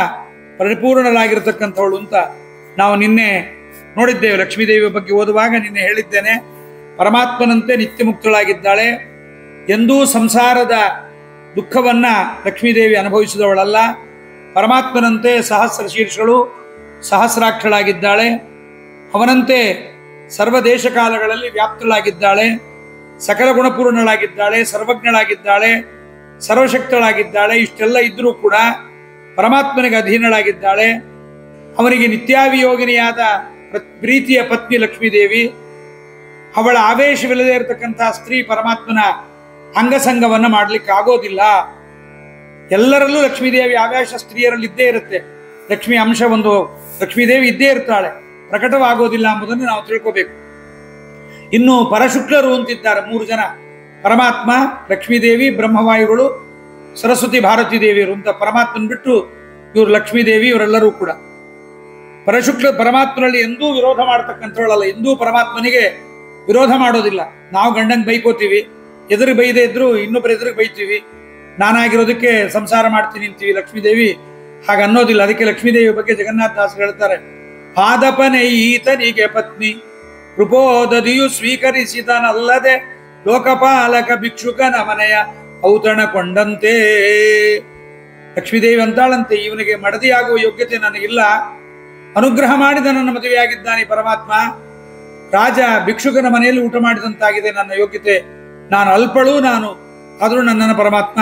ಪರಿಪೂರ್ಣರಾಗಿರ್ತಕ್ಕಂಥವಳು ಅಂತ ನಾವು ನಿನ್ನೆ ನೋಡಿದ್ದೇವೆ. ಲಕ್ಷ್ಮೀದೇವಿಯ ಬಗ್ಗೆ ಓದುವಾಗ ನಿನ್ನೆ ಹೇಳಿದ್ದೇನೆ, ಪರಮಾತ್ಮನಂತೆ ನಿತ್ಯ ಮುಕ್ತಳಾಗಿದ್ದಾಳೆ. ಎಂದೂ ಸಂಸಾರದ ದುಃಖವನ್ನ ಲಕ್ಷ್ಮೀದೇವಿ ಅನುಭವಿಸಿದವಳಲ್ಲ. ಪರಮಾತ್ಮನಂತೆ ಸಹಸ್ರ ಶೀರ್ಷಗಳು ಸಹಸ್ರಾಕ್ಷಳಾಗಿದ್ದಾಳೆ. ಅವನಂತೆ ಸರ್ವ ದೇಶ ಕಾಲಗಳಲ್ಲಿ ವ್ಯಾಪ್ತಳಾಗಿದ್ದಾಳೆ. ಸಕಲ ಗುಣಪೂರ್ಣಳಾಗಿದ್ದಾಳೆ, ಸರ್ವಜ್ಞಳಾಗಿದ್ದಾಳೆ, ಸರ್ವಶಕ್ತಳಾಗಿದ್ದಾಳೆ. ಇಷ್ಟೆಲ್ಲ ಇದ್ರೂ ಕೂಡ ಪರಮಾತ್ಮನಿಗೆ ಅಧೀನಳಾಗಿದ್ದಾಳೆ. ಅವನಿಗೆ ನಿತ್ಯಾವಿಯೋಗಿನಿಯಾದ ಪ್ರೀತಿಯ ಪತ್ನಿ ಲಕ್ಷ್ಮೀದೇವಿ. ಅವಳ ಆವೇಶವಿಲ್ಲದೆ ಇರತಕ್ಕಂತಹ ಸ್ತ್ರೀ ಪರಮಾತ್ಮನ ಅಂಗಸಂಗವನ್ನು ಮಾಡ್ಲಿಕ್ಕೆ ಆಗೋದಿಲ್ಲ. ಎಲ್ಲರಲ್ಲೂ ಲಕ್ಷ್ಮೀದೇವಿ ಆವೇಶ ಸ್ತ್ರೀಯರಲ್ಲಿ ಇದ್ದೇ ಇರುತ್ತೆ. ಲಕ್ಷ್ಮಿ ಅಂಶ ಒಂದು ಲಕ್ಷ್ಮೀದೇವಿ ಇದ್ದೇ ಇರ್ತಾಳೆ. ಪ್ರಕಟವಾಗೋದಿಲ್ಲ ಎಂಬುದನ್ನು ನಾವು ತಿಳ್ಕೋಬೇಕು. ಇನ್ನು ಪರಶುಕ್ಲರು ಅಂತಿದ್ದಾರೆ 3 ಜನ, ಪರಮಾತ್ಮ, ಲಕ್ಷ್ಮೀದೇವಿ, ಬ್ರಹ್ಮವಾಯುಗಳು, ಸರಸ್ವತಿ ಭಾರತೀ ದೇವಿಯರು ಅಂತ. ಪರಮಾತ್ಮನ ಬಿಟ್ಟು ಇವರು ಲಕ್ಷ್ಮೀದೇವಿ, ಇವರೆಲ್ಲರೂ ಕೂಡ ಪರಶುಕ್ಲ ಪರಮಾತ್ಮನಲ್ಲಿ ಎಂದೂ ವಿರೋಧ ಮಾಡತಕ್ಕಂಥವಳಲ್ಲ, ಎಂದೂ ಪರಮಾತ್ಮನಿಗೆ ವಿರೋಧ ಮಾಡೋದಿಲ್ಲ. ನಾವು ಗಂಡಂಗೆ ಬೈಕೋತೀವಿ, ಎದುರು ಬೈದೇ ಇದ್ರು ಇನ್ನೊಬ್ಬರ ಎದುರಿಗೆ ಬೈತೀವಿ, ನಾನಾಗಿರೋದಕ್ಕೆ ಸಂಸಾರ ಮಾಡ್ತೀನಿ ಅಂತೀವಿ. ಲಕ್ಷ್ಮೀದೇವಿ ಹಾಗೆ ಅನ್ನೋದಿಲ್ಲ. ಅದಕ್ಕೆ ಲಕ್ಷ್ಮೀದೇವಿ ಬಗ್ಗೆ ಜಗನ್ನಾಥ ದಾಸರು ಹೇಳ್ತಾರೆ, ಪಾದಪನೆ ಈತನಿಗೆ ಪತ್ನಿ ಕೃಪೋದದಿಯು ಸ್ವೀಕರಿಸಿದನಲ್ಲದೆ ಲೋಕಪಾಲಕ ಭಿಕ್ಷುಕನ ಮನೆಯ ಔತಣ ಕೊಂಡಂತೆ. ಲಕ್ಷ್ಮೀದೇವಿ ಅಂತಾಳಂತೆ, ಇವನಿಗೆ ಮಡದಿಯಾಗುವ ಯೋಗ್ಯತೆ ನನಗಿಲ್ಲ, ಅನುಗ್ರಹ ಮಾಡಿದ ನನ್ನ ಮದುವೆಯಾಗಿದ್ದಾನೆ ಪರಮಾತ್ಮ, ರಾಜ ಭಿಕ್ಷುಕನ ಮನೆಯಲ್ಲಿ ಊಟ ಮಾಡಿದಂತಾಗಿದೆ ನನ್ನ ಯೋಗ್ಯತೆ, ನಾನು ಅಲ್ಪಳು, ಆದರೂ ನನ್ನನ್ನು ಪರಮಾತ್ಮ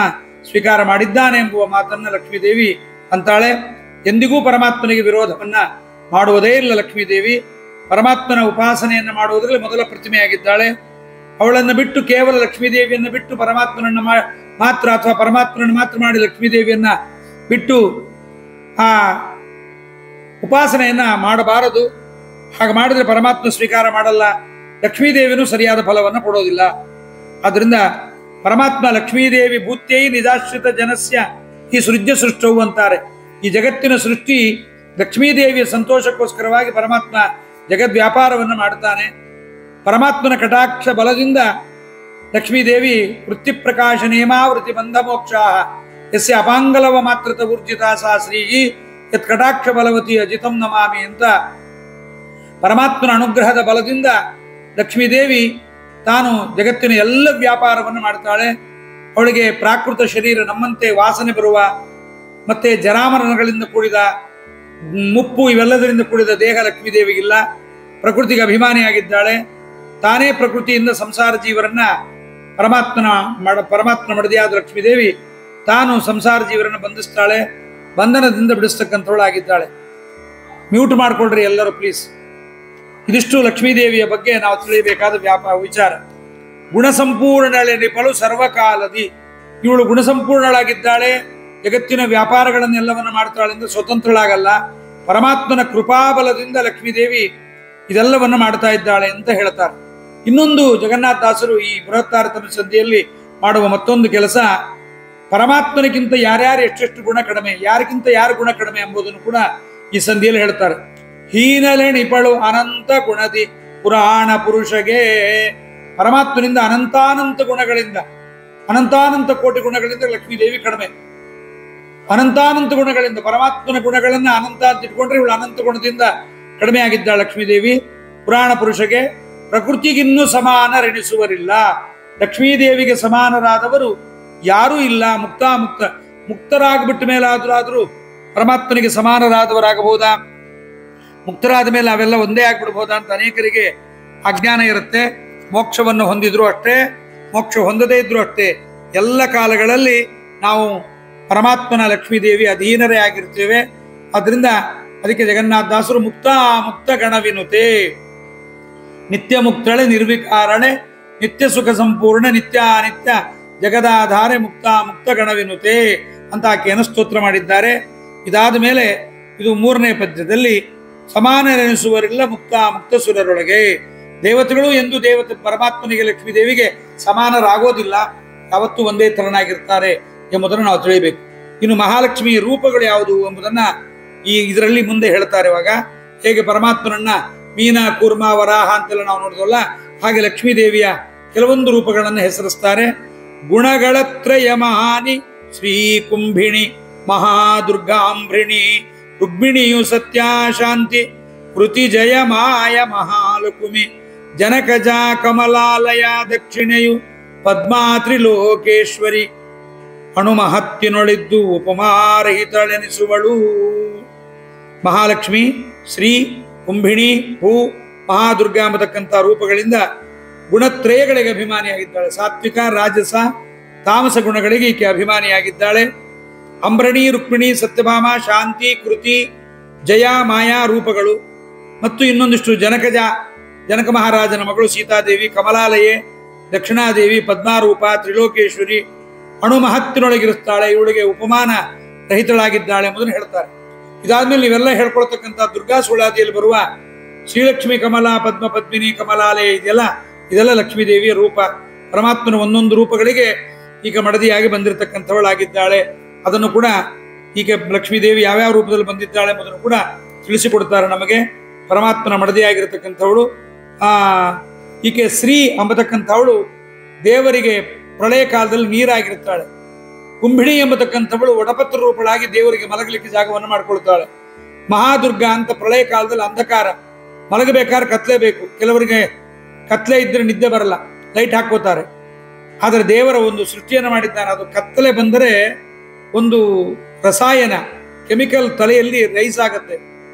ಸ್ವೀಕಾರ ಮಾಡಿದ್ದಾನೆ ಎಂಬುವ ಮಾತನ್ನ ಲಕ್ಷ್ಮೀದೇವಿ ಅಂತಾಳೆ. ಎಂದಿಗೂ ಪರಮಾತ್ಮನಿಗೆ ವಿರೋಧವನ್ನ ಮಾಡುವುದೇ ಇಲ್ಲ ಲಕ್ಷ್ಮೀದೇವಿ. ಪರಮಾತ್ಮನ ಉಪಾಸನೆಯನ್ನು ಮಾಡುವುದರಲ್ಲಿ ಮೊದಲ ಪ್ರತಿಮೆಯಾಗಿದ್ದಾಳೆ. ಅವಳನ್ನು ಬಿಟ್ಟು, ಕೇವಲ ಲಕ್ಷ್ಮೀದೇವಿಯನ್ನು ಬಿಟ್ಟು ಪರಮಾತ್ಮನನ್ನು ಮಾತ್ರ, ಅಥವಾ ಪರಮಾತ್ಮನನ್ನು ಮಾತ್ರ ಮಾಡಿ ಲಕ್ಷ್ಮೀದೇವಿಯನ್ನ ಬಿಟ್ಟು ಆ ಉಪಾಸನೆಯನ್ನ ಮಾಡಬಾರದು. ಹಾಗೆ ಮಾಡಿದ್ರೆ ಪರಮಾತ್ಮ ಸ್ವೀಕಾರ ಮಾಡಲ್ಲ, ಲಕ್ಷ್ಮೀದೇವಿನೂ ಸರಿಯಾದ ಫಲವನ್ನು ಕೊಡೋದಿಲ್ಲ. ಆದ್ರಿಂದ ಪರಮಾತ್ಮ ಲಕ್ಷ್ಮೀದೇವಿ ಭೂತ್ಯೈ ನಿಜಾಶ್ರಿತ ಜನಸ್ಯ ಈ ಸೃಜ್ಯ ಸೃಷ್ಟವು ಅಂತಾರೆ. ಈ ಜಗತ್ತಿನ ಸೃಷ್ಟಿ ಲಕ್ಷ್ಮೀದೇವಿಯ ಸಂತೋಷಕ್ಕೋಸ್ಕರವಾಗಿ ಪರಮಾತ್ಮ ಜಗದ್ ವ್ಯಾಪಾರವನ್ನು ಮಾಡುತ್ತಾನೆ. ಪರಮಾತ್ಮನ ಕಟಾಕ್ಷ ಬಲದಿಂದ ಲಕ್ಷ್ಮೀದೇವಿ ವೃತ್ತಿಪ್ರಕಾಶ ನೇಮಾವೃತಿ ಬಂಧ ಮೋಕ್ಷಾ ಯಸ್ಯ ಅಪಾಂಗಲವ ಮಾತೃತ ಊರ್ಜಿತ ಸಾ ಶ್ರೀಗಿ ಯತ್ ಕಟಾಕ್ಷ ಬಲವತಿ ಅಜಿತಂ ನಮಾಮಿ ಅಂತ ಪರಮಾತ್ಮನ ಅನುಗ್ರಹದ ಬಲದಿಂದ ಲಕ್ಷ್ಮೀದೇವಿ ತಾನು ಜಗತ್ತಿನ ಎಲ್ಲ ವ್ಯಾಪಾರವನ್ನು ಮಾಡ್ತಾಳೆ. ಅವಳಿಗೆ ಪ್ರಾಕೃತ ಶರೀರ, ನಮ್ಮಂತೆ ವಾಸನೆ ಬರುವ ಮತ್ತೆ ಜರಾಮರಣಗಳಿಂದ ಕೂಡಿದ ಮುಪ್ಪು ಇವೆಲ್ಲದರಿಂದ ಕೂಡಿದ ದೇಹ ಲಕ್ಷ್ಮೀದೇವಿಗಿಲ್ಲ. ಪ್ರಕೃತಿಗೆ ಅಭಿಮಾನಿಯಾಗಿದ್ದಾಳೆ. ತಾನೇ ಪ್ರಕೃತಿಯಿಂದ ಸಂಸಾರ ಜೀವರನ್ನ ಪರಮಾತ್ಮನ ಮಡದಿಯಾದ ಲಕ್ಷ್ಮೀದೇವಿ ತಾನು ಸಂಸಾರ ಜೀವರನ್ನ ಬಂಧಿಸ್ತಾಳೆ, ಬಂಧನದಿಂದ ಬಿಡಿಸ್ತಕ್ಕಂಥವಳಾಗಿದ್ದಾಳೆ. ಮ್ಯೂಟ್ ಮಾಡ್ಕೊಳ್ರಿ ಎಲ್ಲರೂ ಪ್ಲೀಸ್. ಇದಿಷ್ಟು ಲಕ್ಷ್ಮೀದೇವಿಯ ಬಗ್ಗೆ ನಾವು ತಿಳಿಯಬೇಕಾದ ವಿಚಾರ. ಗುಣಸಂಪೂರ್ಣಳೆ ನಿಪಳು ಸರ್ವಕಾಲದಿ, ಇವಳು ಗುಣಸಂಪೂರ್ಣಳಾಗಿದ್ದಾಳೆ. ಜಗತ್ತಿನ ವ್ಯಾಪಾರಗಳನ್ನೆಲ್ಲವನ್ನು ಮಾಡ್ತಾಳೆಂದು ಸ್ವತಂತ್ರಳಾಗಲ್ಲ, ಪರಮಾತ್ಮನ ಕೃಪಾಬಲದಿಂದ ಲಕ್ಷ್ಮೀದೇವಿ ಇದೆಲ್ಲವನ್ನು ಮಾಡ್ತಾ ಇದ್ದಾಳೆ ಅಂತ ಹೇಳ್ತಾರೆ. ಇನ್ನೊಂದು ಜಗನ್ನಾಥ ದಾಸರು ಈ ಬೃಹತ್ತಾರತಮ್ಯ ಸಂಧಿಯಲ್ಲಿ ಮಾಡುವ ಮತ್ತೊಂದು ಕೆಲಸ, ಪರಮಾತ್ಮನಿಗಿಂತ ಯಾರ್ಯಾರು ಎಷ್ಟೆಷ್ಟು ಗುಣ ಕಡಿಮೆ, ಯಾರಿಗಿಂತ ಯಾರು ಗುಣ ಕಡಿಮೆ ಎಂಬುದನ್ನು ಕೂಡ ಈ ಸಂಧಿಯಲ್ಲಿ ಹೇಳ್ತಾರೆ. ಹೀನಲೆಣಿಪಳು ಅನಂತ ಗುಣದಿ ಪುರಾಣ ಪುರುಷಗೆ, ಪರಮಾತ್ಮನಿಂದ ಅನಂತಾನಂತ ಗುಣಗಳಿಂದ, ಅನಂತಾನಂತ ಕೋಟಿ ಗುಣಗಳಿಂದ ಲಕ್ಷ್ಮೀದೇವಿ ಕಡಿಮೆ. ಅನಂತಾನಂತ ಗುಣಗಳಿಂದ, ಪರಮಾತ್ಮನ ಗುಣಗಳನ್ನ ಅನಂತ ಅಂತ ಇಟ್ಕೊಂಡ್ರೆ ಇವಳು ಅನಂತ ಗುಣದಿಂದ ಕಡಿಮೆ ಆಗಿದ್ದಾಳೆ ಲಕ್ಷ್ಮೀದೇವಿ. ಪುರಾಣ ಪುರುಷಗೆ ಪ್ರಕೃತಿಗಿನ್ನೂ ಸಮಾನರೆಣಿಸುವರಿಲ್ಲ, ಲಕ್ಷ್ಮೀದೇವಿಗೆ ಸಮಾನರಾದವರು ಯಾರೂ ಇಲ್ಲ. ಮುಕ್ತರಾಗ್ಬಿಟ್ಟ ಮೇಲಾದ್ರೂ ಪರಮಾತ್ಮನಿಗೆ ಸಮಾನರಾದವರಾಗಬಹುದಾ? ಮುಕ್ತರಾದ ಮೇಲೆ ಅವೆಲ್ಲ ಒಂದೇ ಆಗ್ಬಿಡ್ಬೋದಾ ಅಂತ ಅನೇಕರಿಗೆ ಅಜ್ಞಾನ ಇರುತ್ತೆ. ಮೋಕ್ಷವನ್ನು ಹೊಂದಿದ್ರು ಅಷ್ಟೇ, ಮೋಕ್ಷ ಹೊಂದದೇ ಇದ್ರು ಅಷ್ಟೇ, ಎಲ್ಲ ಕಾಲಗಳಲ್ಲಿ ನಾವು ಪರಮಾತ್ಮನ ಲಕ್ಷ್ಮೀದೇವಿ ಅಧೀನರೇ ಆಗಿರ್ತೇವೆ. ಆದ್ರಿಂದ ಅದಕ್ಕೆ ಜಗನ್ನಾಥ ದಾಸರು ಮುಕ್ತ ಗಣವಿನುತೆ, ನಿತ್ಯ ಮುಕ್ತಳೆ ನಿರ್ವಿಕಾರಣೆ, ನಿತ್ಯ ಸುಖ ಸಂಪೂರ್ಣ, ನಿತ್ಯ ಜಗದಾಧಾರೆ, ಮುಕ್ತ ಗಣವಿನುತೆ ಅಂತ ಆಕೆಯನ್ನು ಸ್ತೋತ್ರ ಮಾಡಿದ್ದಾರೆ. ಇದಾದ ಮೇಲೆ ಇದು 3ನೇ ಪದ್ಯದಲ್ಲಿ ಸಮಾನರೆನಿಸುವರಿಲ್ಲ ಮುಕ್ತ ಸುರರೊಳಗೆ. ದೇವತೆಗಳು ಎಂದು ಪರಮಾತ್ಮನಿಗೆ ಲಕ್ಷ್ಮೀದೇವಿಗೆ ಸಮಾನರಾಗೋದಿಲ್ಲ, ಯಾವತ್ತೂ ಒಂದೇ ತರನಾಗಿರ್ತಾರೆ ಎಂಬುದನ್ನು ನಾವು ತಿಳಿಯಬೇಕು. ಇನ್ನು ಮಹಾಲಕ್ಷ್ಮಿಯ ರೂಪಗಳು ಯಾವುದು ಎಂಬುದನ್ನ ಇದರಲ್ಲಿ ಮುಂದೆ ಹೇಳ್ತಾರೆ. ಇವಾಗ ಹೇಗೆ ಪರಮಾತ್ಮನನ್ನ ಮೀನ, ಕೂರ್ಮ, ವರಾಹ ಅಂತೆಲ್ಲ ನಾವು ನೋಡಿದ್ವಲ್ಲ, ಹಾಗೆ ಲಕ್ಷ್ಮೀದೇವಿಯ ಕೆಲವೊಂದು ರೂಪಗಳನ್ನು ಹೆಸರಿಸ್ತಾರೆ. ಗುಣಗಳತ್ರಯ ಮಹಾನಿ ಶ್ರೀ ಕುಂಭಿಣಿ ಮಹಾದುರ್ಗಾಂಭ್ರಿಣಿ, ರುಕ್ಮಿಣಿಯು ಸತ್ಯಾಶಾಂತಿ ಕೃತಿ ಜಯ ಮಾಯ ಮಹಾಲಕುಮಿ, ಜನಕಜ ಕಮಲಾಲಯ ದಕ್ಷಿಣೆಯು ಪದ್ಮಾ ತ್ರಿಲೋಕೇಶ್ವರಿ, ಅಣುಮಹತ್ತಿನೊಳಿದ್ದು ಉಪಮಾರಹಿತಳೆನಿಸುವಳು. ಮಹಾಲಕ್ಷ್ಮಿ, ಶ್ರೀ, ಕುಂಭಿಣಿ, ಭೂ, ಮಹಾದುರ್ಗಾ ಎಂಬತಕ್ಕಂಥ ರೂಪಗಳಿಂದ ಗುಣತ್ರಯಗಳಿಗೆ ಅಭಿಮಾನಿಯಾಗಿದ್ದಾಳೆ. ಸಾತ್ವಿಕ, ರಾಜಸ, ತಾಮಸ ಗುಣಗಳಿಗೆ ಈಕೆ ಅಭಿಮಾನಿಯಾಗಿದ್ದಾಳೆ. ಅಂಬ್ರಣಿ, ರುಕ್ಮಿಣಿ, ಸತ್ಯಭಾಮ, ಶಾಂತಿ, ಕೃತಿ, ಜಯ, ಮಾಯಾ ರೂಪಗಳು ಮತ್ತು ಇನ್ನೊಂದಿಷ್ಟು ಜನಕ ಮಹಾರಾಜನ ಮಗಳು ಸೀತಾದೇವಿ, ಕಮಲಾಲಯೆ, ದಕ್ಷಿಣಾದೇವಿ, ಪದ್ಮಾರೂಪ, ತ್ರಿಲೋಕೇಶ್ವರಿ, ಅಣುಮಹತ್ತಿನೊಳಗಿರುತ್ತಾಳೆ, ಇವಳಿಗೆ ಉಪಮಾನ ರಹಿತಳಾಗಿದ್ದಾಳೆ ಎಂಬುದನ್ನು ಹೇಳ್ತಾರೆ. ಇದಾದ್ಮೇಲೆ ನೀವೆಲ್ಲ ಹೇಳ್ಕೊಳ್ತಕ್ಕಂಥ ದುರ್ಗಾ ಸುಳಾದಿಯಲ್ಲಿ ಬರುವ ಶ್ರೀಲಕ್ಷ್ಮಿ ಕಮಲಾ ಪದ್ಮ ಪದ್ಮಿನಿ ಕಮಲಾಲಯ ಇದೆಯಲ್ಲ, ಇದೆಲ್ಲ ಲಕ್ಷ್ಮೀದೇವಿಯ ರೂಪ. ಪರಮಾತ್ಮನ ಒಂದೊಂದು ರೂಪಗಳಿಗೆ ಈಗ ಮಡದಿಯಾಗಿ ಬಂದಿರತಕ್ಕಂಥವಳಾಗಿದ್ದಾಳೆ. ಅದನ್ನು ಕೂಡ ಈಗ ಲಕ್ಷ್ಮೀದೇವಿ ಯಾವ್ಯಾವ ರೂಪದಲ್ಲಿ ಬಂದಿದ್ದಾಳೆ ಎಂಬುದನ್ನು ಕೂಡ ತಿಳಿಸಿಕೊಡ್ತಾರೆ ನಮಗೆ. ಪರಮಾತ್ಮನ ಮಡದಿಯಾಗಿರತಕ್ಕಂಥವಳು ಈಕೆ ಶ್ರೀ ಎಂಬತಕ್ಕಂಥವಳು ದೇವರಿಗೆ ಪ್ರಳಯ ಕಾಲದಲ್ಲಿ ನೀರಾಗಿರುತ್ತಾಳೆ. ಕುಂಭಿಣಿ ಎಂಬತಕ್ಕಂಥವಳು ಒಡಪತ್ರ ರೂಪಳಾಗಿ ದೇವರಿಗೆ ಮಲಗಲಿಕ್ಕೆ ಜಾಗವನ್ನು ಮಾಡಿಕೊಳ್ತಾಳೆ. ಮಹಾದುರ್ಗ ಅಂತ ಪ್ರಳಯ ಕಾಲದಲ್ಲಿ ಅಂಧಕಾರ, ಮಲಗಬೇಕಾದ್ರೆ ಕತ್ಲೆ ಬೇಕು. ಕೆಲವರಿಗೆ ಕತ್ಲೆ ಇದ್ರೆ ನಿದ್ದೆ ಬರಲ್ಲ, ಲೈಟ್ ಹಾಕೋತಾರೆ. ಆದರೆ ದೇವರ ಒಂದು ಸೃಷ್ಟಿಯನ್ನು ಮಾಡಿದ್ದಾನೆ. ಅದು ಕತ್ತಲೆ ಬಂದರೆ ಒಂದು ರಸಾಯನ ಕೆಮಿಕಲ್ ತಲೆಯಲ್ಲಿ ರೈಸ್ ಆಗುತ್ತೆ.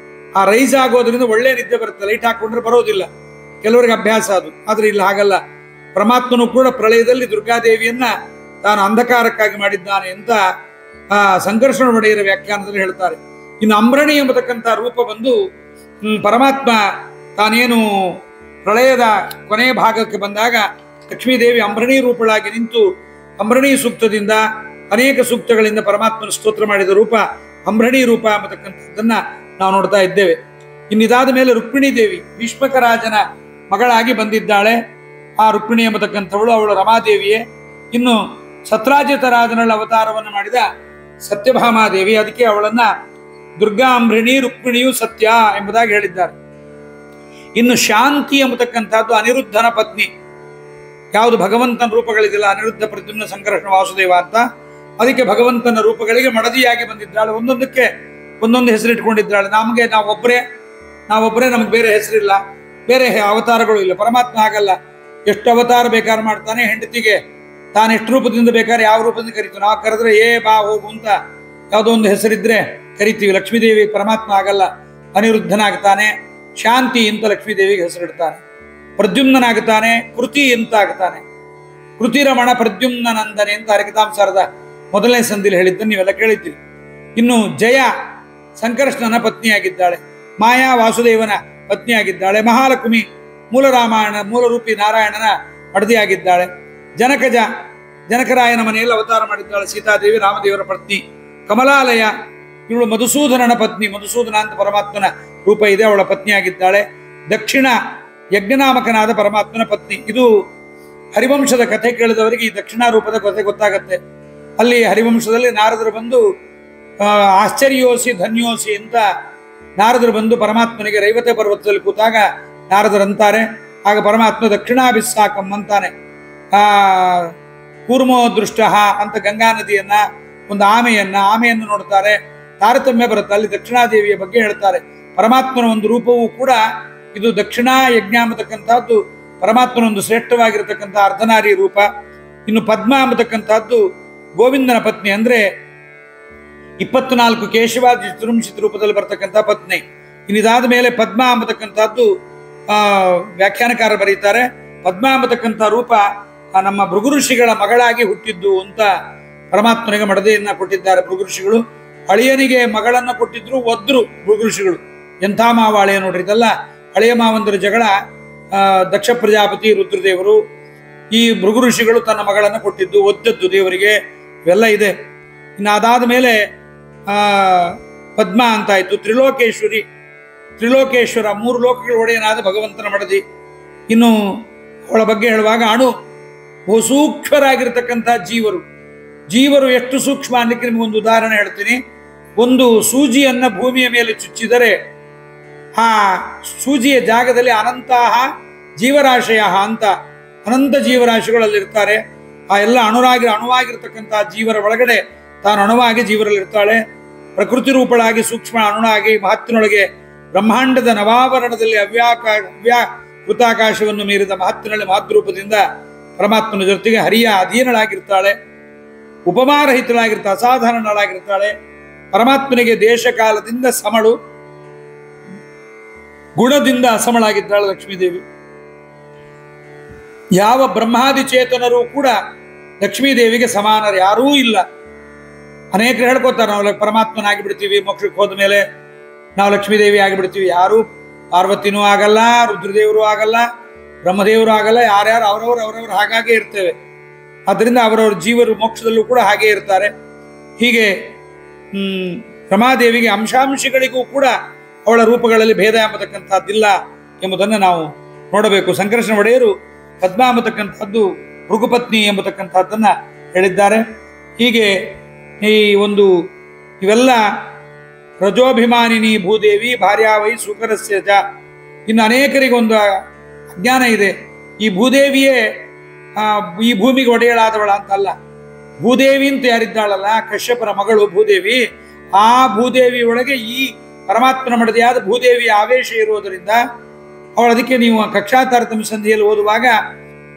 ಆ ರೈಸ್ ಆಗೋದ್ರಿಂದ ಒಳ್ಳೆ ನಿದ್ದೆ ಬರುತ್ತೆ. ಲೈಟ್ ಹಾಕೊಂಡ್ರೆ ಬರೋದಿಲ್ಲ, ಕೆಲವರಿಗೆ ಅಭ್ಯಾಸ ಅದು. ಆದ್ರೆ ಇಲ್ಲಿ ಹಾಗಲ್ಲ. ಪರಮಾತ್ಮನು ಕೂಡ ಪ್ರಳಯದಲ್ಲಿ ದುರ್ಗಾದೇವಿಯನ್ನ ತಾನು ಅಂಧಕಾರಕ್ಕಾಗಿ ಮಾಡಿದ್ದಾನೆ ಅಂತ ಸಂಕರ್ಷಣ ಒಡೆಯರ ವ್ಯಾಖ್ಯಾನದಲ್ಲಿ ಹೇಳ್ತಾರೆ. ಇನ್ನು ಅಂಬ್ರಣಿ ಎಂಬತಕ್ಕಂಥ ರೂಪ ಬಂದು ಪರಮಾತ್ಮ ತಾನೇನು ಪ್ರಳಯದ ಕೊನೆಯ ಭಾಗಕ್ಕೆ ಬಂದಾಗ ಲಕ್ಷ್ಮೀದೇವಿ ಅಂಬ್ರಣಿ ರೂಪಳಾಗಿ ನಿಂತು ಅಂಬ್ರಣಿ ಸೂಕ್ತದಿಂದ ಅನೇಕ ಸೂಕ್ತಗಳಿಂದ ಪರಮಾತ್ಮನ ಸ್ತೋತ್ರ ಮಾಡಿದ ರೂಪ ಅಂಬ್ರಣಿ ರೂಪ ಎಂಬತಕ್ಕಂಥದ್ದನ್ನ ನಾವು ನೋಡ್ತಾ ಇದ್ದೇವೆ. ಇನ್ನಿದಾದ ಮೇಲೆ ರುಕ್ಮಿಣಿ ದೇವಿ ಭೀಷ್ಮಕ ರಾಜನ ಮಗಳಾಗಿ ಬಂದಿದ್ದಾಳೆ. ಆ ರುಕ್ಮಿಣಿ ಎಂಬತಕ್ಕಂಥವಳು ಅವಳು ರಮಾದೇವಿಯೇ. ಇನ್ನು ಸತ್ರಾಜಿತರಾಜನಲ್ಲಿ ಅವತಾರವನ್ನು ಮಾಡಿದ ಸತ್ಯಭಾಮಾದೇವಿ, ಅದಕ್ಕೆ ಅವಳನ್ನ ದುರ್ಗಾ ಅಂಬ್ರಿಣಿ ರುಕ್ಮಿಣಿಯು ಸತ್ಯ ಎಂಬುದಾಗಿ ಹೇಳಿದ್ದಾರೆ. ಇನ್ನು ಶಾಂತಿ ಎಂಬತಕ್ಕಂಥದ್ದು ಅನಿರುದ್ಧನ ಪತ್ನಿ. ಯಾವುದು ಭಗವಂತನ ರೂಪಗಳಿದಿಲ್ಲ, ಅನಿರುದ್ಧ ಪ್ರದ್ಯುಮ್ನ ಸಂಕರ್ಷಣ ವಾಸುದೇವ ಅಂತ, ಅದಕ್ಕೆ ಭಗವಂತನ ರೂಪಗಳಿಗೆ ಮಡದಿಯಾಗಿ ಬಂದಿದ್ದಾಳೆ. ಒಂದೊಂದಕ್ಕೆ ಒಂದೊಂದು ಹೆಸರಿಟ್ಕೊಂಡಿದ್ದಾಳೆ. ನಾವೊಬ್ಬರೇ ನಮ್ಗೆ ಬೇರೆ ಹೆಸರಿಲ್ಲ, ಬೇರೆ ಅವತಾರಗಳು ಇಲ್ಲ. ಪರಮಾತ್ಮ ಹಾಗಲ್ಲ, ಎಷ್ಟು ಅವತಾರ ಬೇಕಾದ್ರೆ ಮಾಡ್ತಾನೆ. ಹೆಂಡತಿಗೆ ತಾನು ಎಷ್ಟು ರೂಪದಿಂದ ಬೇಕಾದ್ರೆ ಯಾವ ರೂಪದಿಂದ ಕರಿತೀವಿ. ನಾವು ಕರೆದ್ರೆ ಬಾ ಹೋಗು ಅಂತ ಯಾವುದೋ ಒಂದು ಹೆಸರಿದ್ರೆ ಕರಿತೀವಿ. ಲಕ್ಷ್ಮೀದೇವಿ ಪರಮಾತ್ಮ ಆಗಲ್ಲ, ಅನಿರುದ್ಧನಾಗ್ತಾನೆ. ಶಾಂತಿ ಅಂತ ಲಕ್ಷ್ಮೀದೇವಿಗೆ ಹೆಸರಿಡ್ತಾನೆ. ಪ್ರದ್ಯುಮ್ನಾಗ್ತಾನೆ, ಕೃತಿ ಅಂತ ಆಗ್ತಾನೆ. ಕೃತಿರಮಣ ಪ್ರದ್ಯುಮ್ನ ನಂದನೆ ಅಂತ ಹರಕತಾಂಸಾರದ ಮೊದಲನೇ ಸಂಧಿಲಿ ಹೇಳಿದ್ದನ್ನು ನೀವೆಲ್ಲ ಕೇಳಿದ್ದೀರಿ. ಇನ್ನು ಜಯ ಸಂಕರ್ಷಣನ ಪತ್ನಿಯಾಗಿದ್ದಾಳೆ. ಮಾಯಾ ವಾಸುದೇವನ ಪತ್ನಿಯಾಗಿದ್ದಾಳೆ. ಮಹಾಲಕ್ಷ್ಮಿ ಮೂಲ ರಾಮಾಯಣ ಮೂಲರೂಪಿ ನಾರಾಯಣನ ಮಡದಿಯಾಗಿದ್ದಾಳೆ. ಜನಕರಾಯನ ಮನೆಯಲ್ಲಿ ಅವತಾರ ಮಾಡಿದ್ದಾಳೆ ಸೀತಾದೇವಿ, ರಾಮದೇವರ ಪತ್ನಿ. ಕಮಲಾಲಯ ಇವಳು ಮಧುಸೂದನನ ಪತ್ನಿ. ಮಧುಸೂದನ ಅಂತ ಪರಮಾತ್ಮನ ರೂಪ ಇದೆ, ಅವಳ ಪತ್ನಿಯಾಗಿದ್ದಾಳೆ. ದಕ್ಷಿಣ ಯಜ್ಞನಾಮಕನಾದ ಪರಮಾತ್ಮನ ಪತ್ನಿ. ಇದು ಹರಿವಂಶದ ಕಥೆ ಕೇಳಿದವರಿಗೆ ಈ ದಕ್ಷಿಣ ರೂಪದ ಕಥೆ ಗೊತ್ತಾಗತ್ತೆ. ಅಲ್ಲಿ ಹರಿವಂಶದಲ್ಲಿ ನಾರದರು ಬಂದು ಆಶ್ಚರ್ಯೋಸಿ ಧನ್ಯೋಸಿ ಅಂತ ನಾರದರು ಬಂದು ಪರಮಾತ್ಮನಿಗೆ ರೈವತೆ ಪರ್ವತದಲ್ಲಿ ಕೂತಾಗ ನಾರದರಂತಾರೆ. ಆಗ ಪರಮಾತ್ಮ ದಕ್ಷಿಣಾಭಿಸ್ಸಾಕಂ ಅಂತಾನೆ. ಕೂರ್ಮೋ ದೃಷ್ಟ ಅಂತ ಗಂಗಾ ನದಿಯನ್ನ, ಒಂದು ಆಮೆಯನ್ನು ನೋಡ್ತಾರೆ. ತಾರತಮ್ಯ ಬರುತ್ತೆ. ಅಲ್ಲಿ ದಕ್ಷಿಣಾದೇವಿಯ ಬಗ್ಗೆ ಹೇಳ್ತಾರೆ. ಪರಮಾತ್ಮನ ಒಂದು ರೂಪವೂ ಕೂಡ ಇದು ದಕ್ಷಿಣಾ ಯಜ್ಞ ಎಂಬತಕ್ಕಂಥದ್ದು ಪರಮಾತ್ಮನ ಒಂದು ಶ್ರೇಷ್ಠವಾಗಿರತಕ್ಕಂಥ ಅರ್ಧನಾರಿ ರೂಪ. ಇನ್ನು ಪದ್ಮ ಎಂಬತಕ್ಕಂಥದ್ದು ಗೋವಿಂದನ ಪತ್ನಿ, ಅಂದ್ರೆ 24 ಕೇಶವಾದಿ ಚತುರ್ಮುಷಿತ ರೂಪದಲ್ಲಿ ಬರ್ತಕ್ಕಂಥ ಪತ್ನಿ. ಇನ್ನಿದಾದ ಮೇಲೆ ಪದ್ಮ ಎಂಬತಕ್ಕಂಥದ್ದು ವ್ಯಾಖ್ಯಾನಕಾರ ಬರೀತಾರೆ. ಪದ್ಮ ಎಂಬತಕ್ಕಂಥ ರೂಪ ನಮ್ಮ ಭೃಗು ಋಷಿಗಳ ಮಗಳಾಗಿ ಹುಟ್ಟಿದ್ದು ಅಂತ ಪರಮಾತ್ಮನಿಗೆ ಮಡದಿಯನ್ನ ಕೊಟ್ಟಿದ್ದಾರೆ ಭೃಗು ಋಷಿಗಳು. ಅಳಿಯನಿಗೆ ಮಗಳನ್ನ ಕೊಟ್ಟಿದ್ರು, ಒದ್ರು ಭೃಗು ಋಷಿಗಳು. ಎಂಥ ಮಾವ ಅಳಿಯ ನೋಡ್ರಿ. ಇದೆಲ್ಲ ಹಳೆಯ ಮಾವಂದರ ಜಗಳ. ದಕ್ಷ ಪ್ರಜಾಪತಿ, ರುದ್ರದೇವರು, ಈ ಭೃಗು ಋಷಿಗಳು ತನ್ನ ಮಗಳನ್ನು ಕೊಟ್ಟಿದ್ದು, ಒದ್ದದ್ದು ದೇವರಿಗೆ, ಇವೆಲ್ಲ ಇದೆ. ಇನ್ನು ಅದಾದ ಮೇಲೆ ಪದ್ಮ ಅಂತಾಯ್ತು. ತ್ರಿಲೋಕೇಶ್ವರ 3 ಲೋಕಗಳ ಒಡೆಯನಾದ ಭಗವಂತನ ಮಡದಿ. ಇನ್ನು ಅವಳ ಬಗ್ಗೆ ಹೇಳುವಾಗ ಬಹು ಸೂಕ್ಷ್ಮರಾಗಿರ್ತಕ್ಕಂಥ ಜೀವರು ಎಷ್ಟು ಸೂಕ್ಷ್ಮ ಅನ್ನಕ್ಕೆ ನಿಮಗೊಂದು ಉದಾಹರಣೆ ಹೇಳ್ತೀನಿ. ಒಂದು ಸೂಜಿಯನ್ನ ಭೂಮಿಯ ಮೇಲೆ ಚುಚ್ಚಿದರೆ ಆ ಸೂಜಿಯ ಜಾಗದಲ್ಲಿ ಅನಂತಹ ಜೀವರಾಶಯ ಅಂತ ಅನಂತ ಜೀವರಾಶಿಗಳಲ್ಲಿರ್ತಾರೆ. ಆ ಎಲ್ಲ ಅಣುವಾಗಿರ್ತಕ್ಕಂತಹ ಜೀವರ ಒಳಗಡೆ ತಾನು ಅಣುವಾಗಿ ಜೀವರಲ್ಲಿರ್ತಾಳೆ. ಪ್ರಕೃತಿ ರೂಪಳಾಗಿ ಸೂಕ್ಷ್ಮ ಅಣುವಾಗಿ ಮಹತ್ತಿನೊಳಗೆ ಬ್ರಹ್ಮಾಂಡದ ನವಾವರಣದಲ್ಲಿ ಕೃತಾಕಾಶವನ್ನು ಮೀರಿದ ಮಹತ್ತಿನಲ್ಲಿ ಮಹದ್ರೂಪದಿಂದ ಪರಮಾತ್ಮನ ಜೊತೆಗೆ ಹರಿಯ ಅಧೀನಳಾಗಿರ್ತಾಳೆ. ಉಪಮಾರಹಿತಳಾಗಿರ್ತಾಳೆ, ಅಸಾಧಾರಣಳಾಗಿರ್ತಾಳೆ. ಪರಮಾತ್ಮನಿಗೆ ದೇಶಕಾಲದಿಂದ ಸಮಳು, ಗುಣದಿಂದ ಅಸಮಳಾಗಿದ್ದಾಳೆ ಲಕ್ಷ್ಮೀದೇವಿ. ಯಾವ ಬ್ರಹ್ಮಾದಿ ಚೇತನರು ಕೂಡ ಲಕ್ಷ್ಮೀದೇವಿಗೆ ಸಮಾನರು ಯಾರೂ ಇಲ್ಲ. ಅನೇಕರು ಹೇಳ್ಕೊತಾರೆ, ನಾವು ಪರಮಾತ್ಮನಾಗಿ ಬಿಡ್ತೀವಿ, ಮೋಕ್ಷಕ್ಕೆ ಹೋದ ಮೇಲೆ ನಾವು ಲಕ್ಷ್ಮೀದೇವಿ ಆಗಿಬಿಡ್ತೀವಿ. ಯಾರು ಪಾರ್ವತಿನೂ ಆಗಲ್ಲ, ರುದ್ರದೇವರು ಆಗಲ್ಲ, ಬ್ರಹ್ಮದೇವರು ಆಗಲ್ಲ. ಯಾರ್ಯಾರು ಅವರವರು ಹಾಗಾಗೆ ಇರ್ತೇವೆ. ಅದರಿಂದ ಅವರವ್ರ ಜೀವರು ಮೋಕ್ಷದಲ್ಲೂ ಕೂಡ ಹಾಗೇ ಇರ್ತಾರೆ. ಹೀಗೆ ರಮಾದೇವಿಗೆ ಅಂಶಾಂಶಗಳಿಗೂ ಕೂಡ ಅವಳ ರೂಪಗಳಲ್ಲಿ ಭೇದ ಎಂಬತಕ್ಕಂಥದ್ದಿಲ್ಲ ಎಂಬುದನ್ನು ನಾವು ನೋಡಬೇಕು. ಸಂಕರ್ಷಣ ಒಡೆಯರು ಪದ್ಮ ಎಂಬತಕ್ಕಂಥದ್ದು ಭೃಗುಪತ್ನಿ ಎಂಬತಕ್ಕಂಥದ್ದನ್ನು ಹೇಳಿದ್ದಾರೆ. ಹೀಗೆ ಈ ಒಂದು ಇವೆಲ್ಲ ರಜೋಭಿಮಾನಿನಿ ಭೂದೇವಿ ಭಾರ್ಯಾವೈ ಸುಕರಸ್ಯ ಚ. ಇನ್ನು ಅನೇಕರಿಗೊಂದು ಅಜ್ಞಾನ ಇದೆ, ಈ ಭೂದೇವಿಯೇ ಈ ಭೂಮಿಗೆ ಒಡೆಯಳಾದವಳ ಅಂತಲ್ಲ. ಭೂದೇವಿ ಅಂತ ಯಾರಿದ್ದಾಳಲ್ಲ, ಕಶ್ಯಪರ ಮಗಳು ಭೂದೇವಿ, ಆ ಭೂದೇವಿ ಒಳಗೆ ಈ ಪರಮಾತ್ಮನ ಮಡದಿಯಾದ ಭೂದೇವಿಯ ಆವೇಶ ಇರುವುದರಿಂದ ಅವಳು, ಅದಕ್ಕೆ ನೀವು ಕಕ್ಷಾ ತಾರತಮ್ಯ ಸಂಧಿಯಲ್ಲಿ ಓದುವಾಗ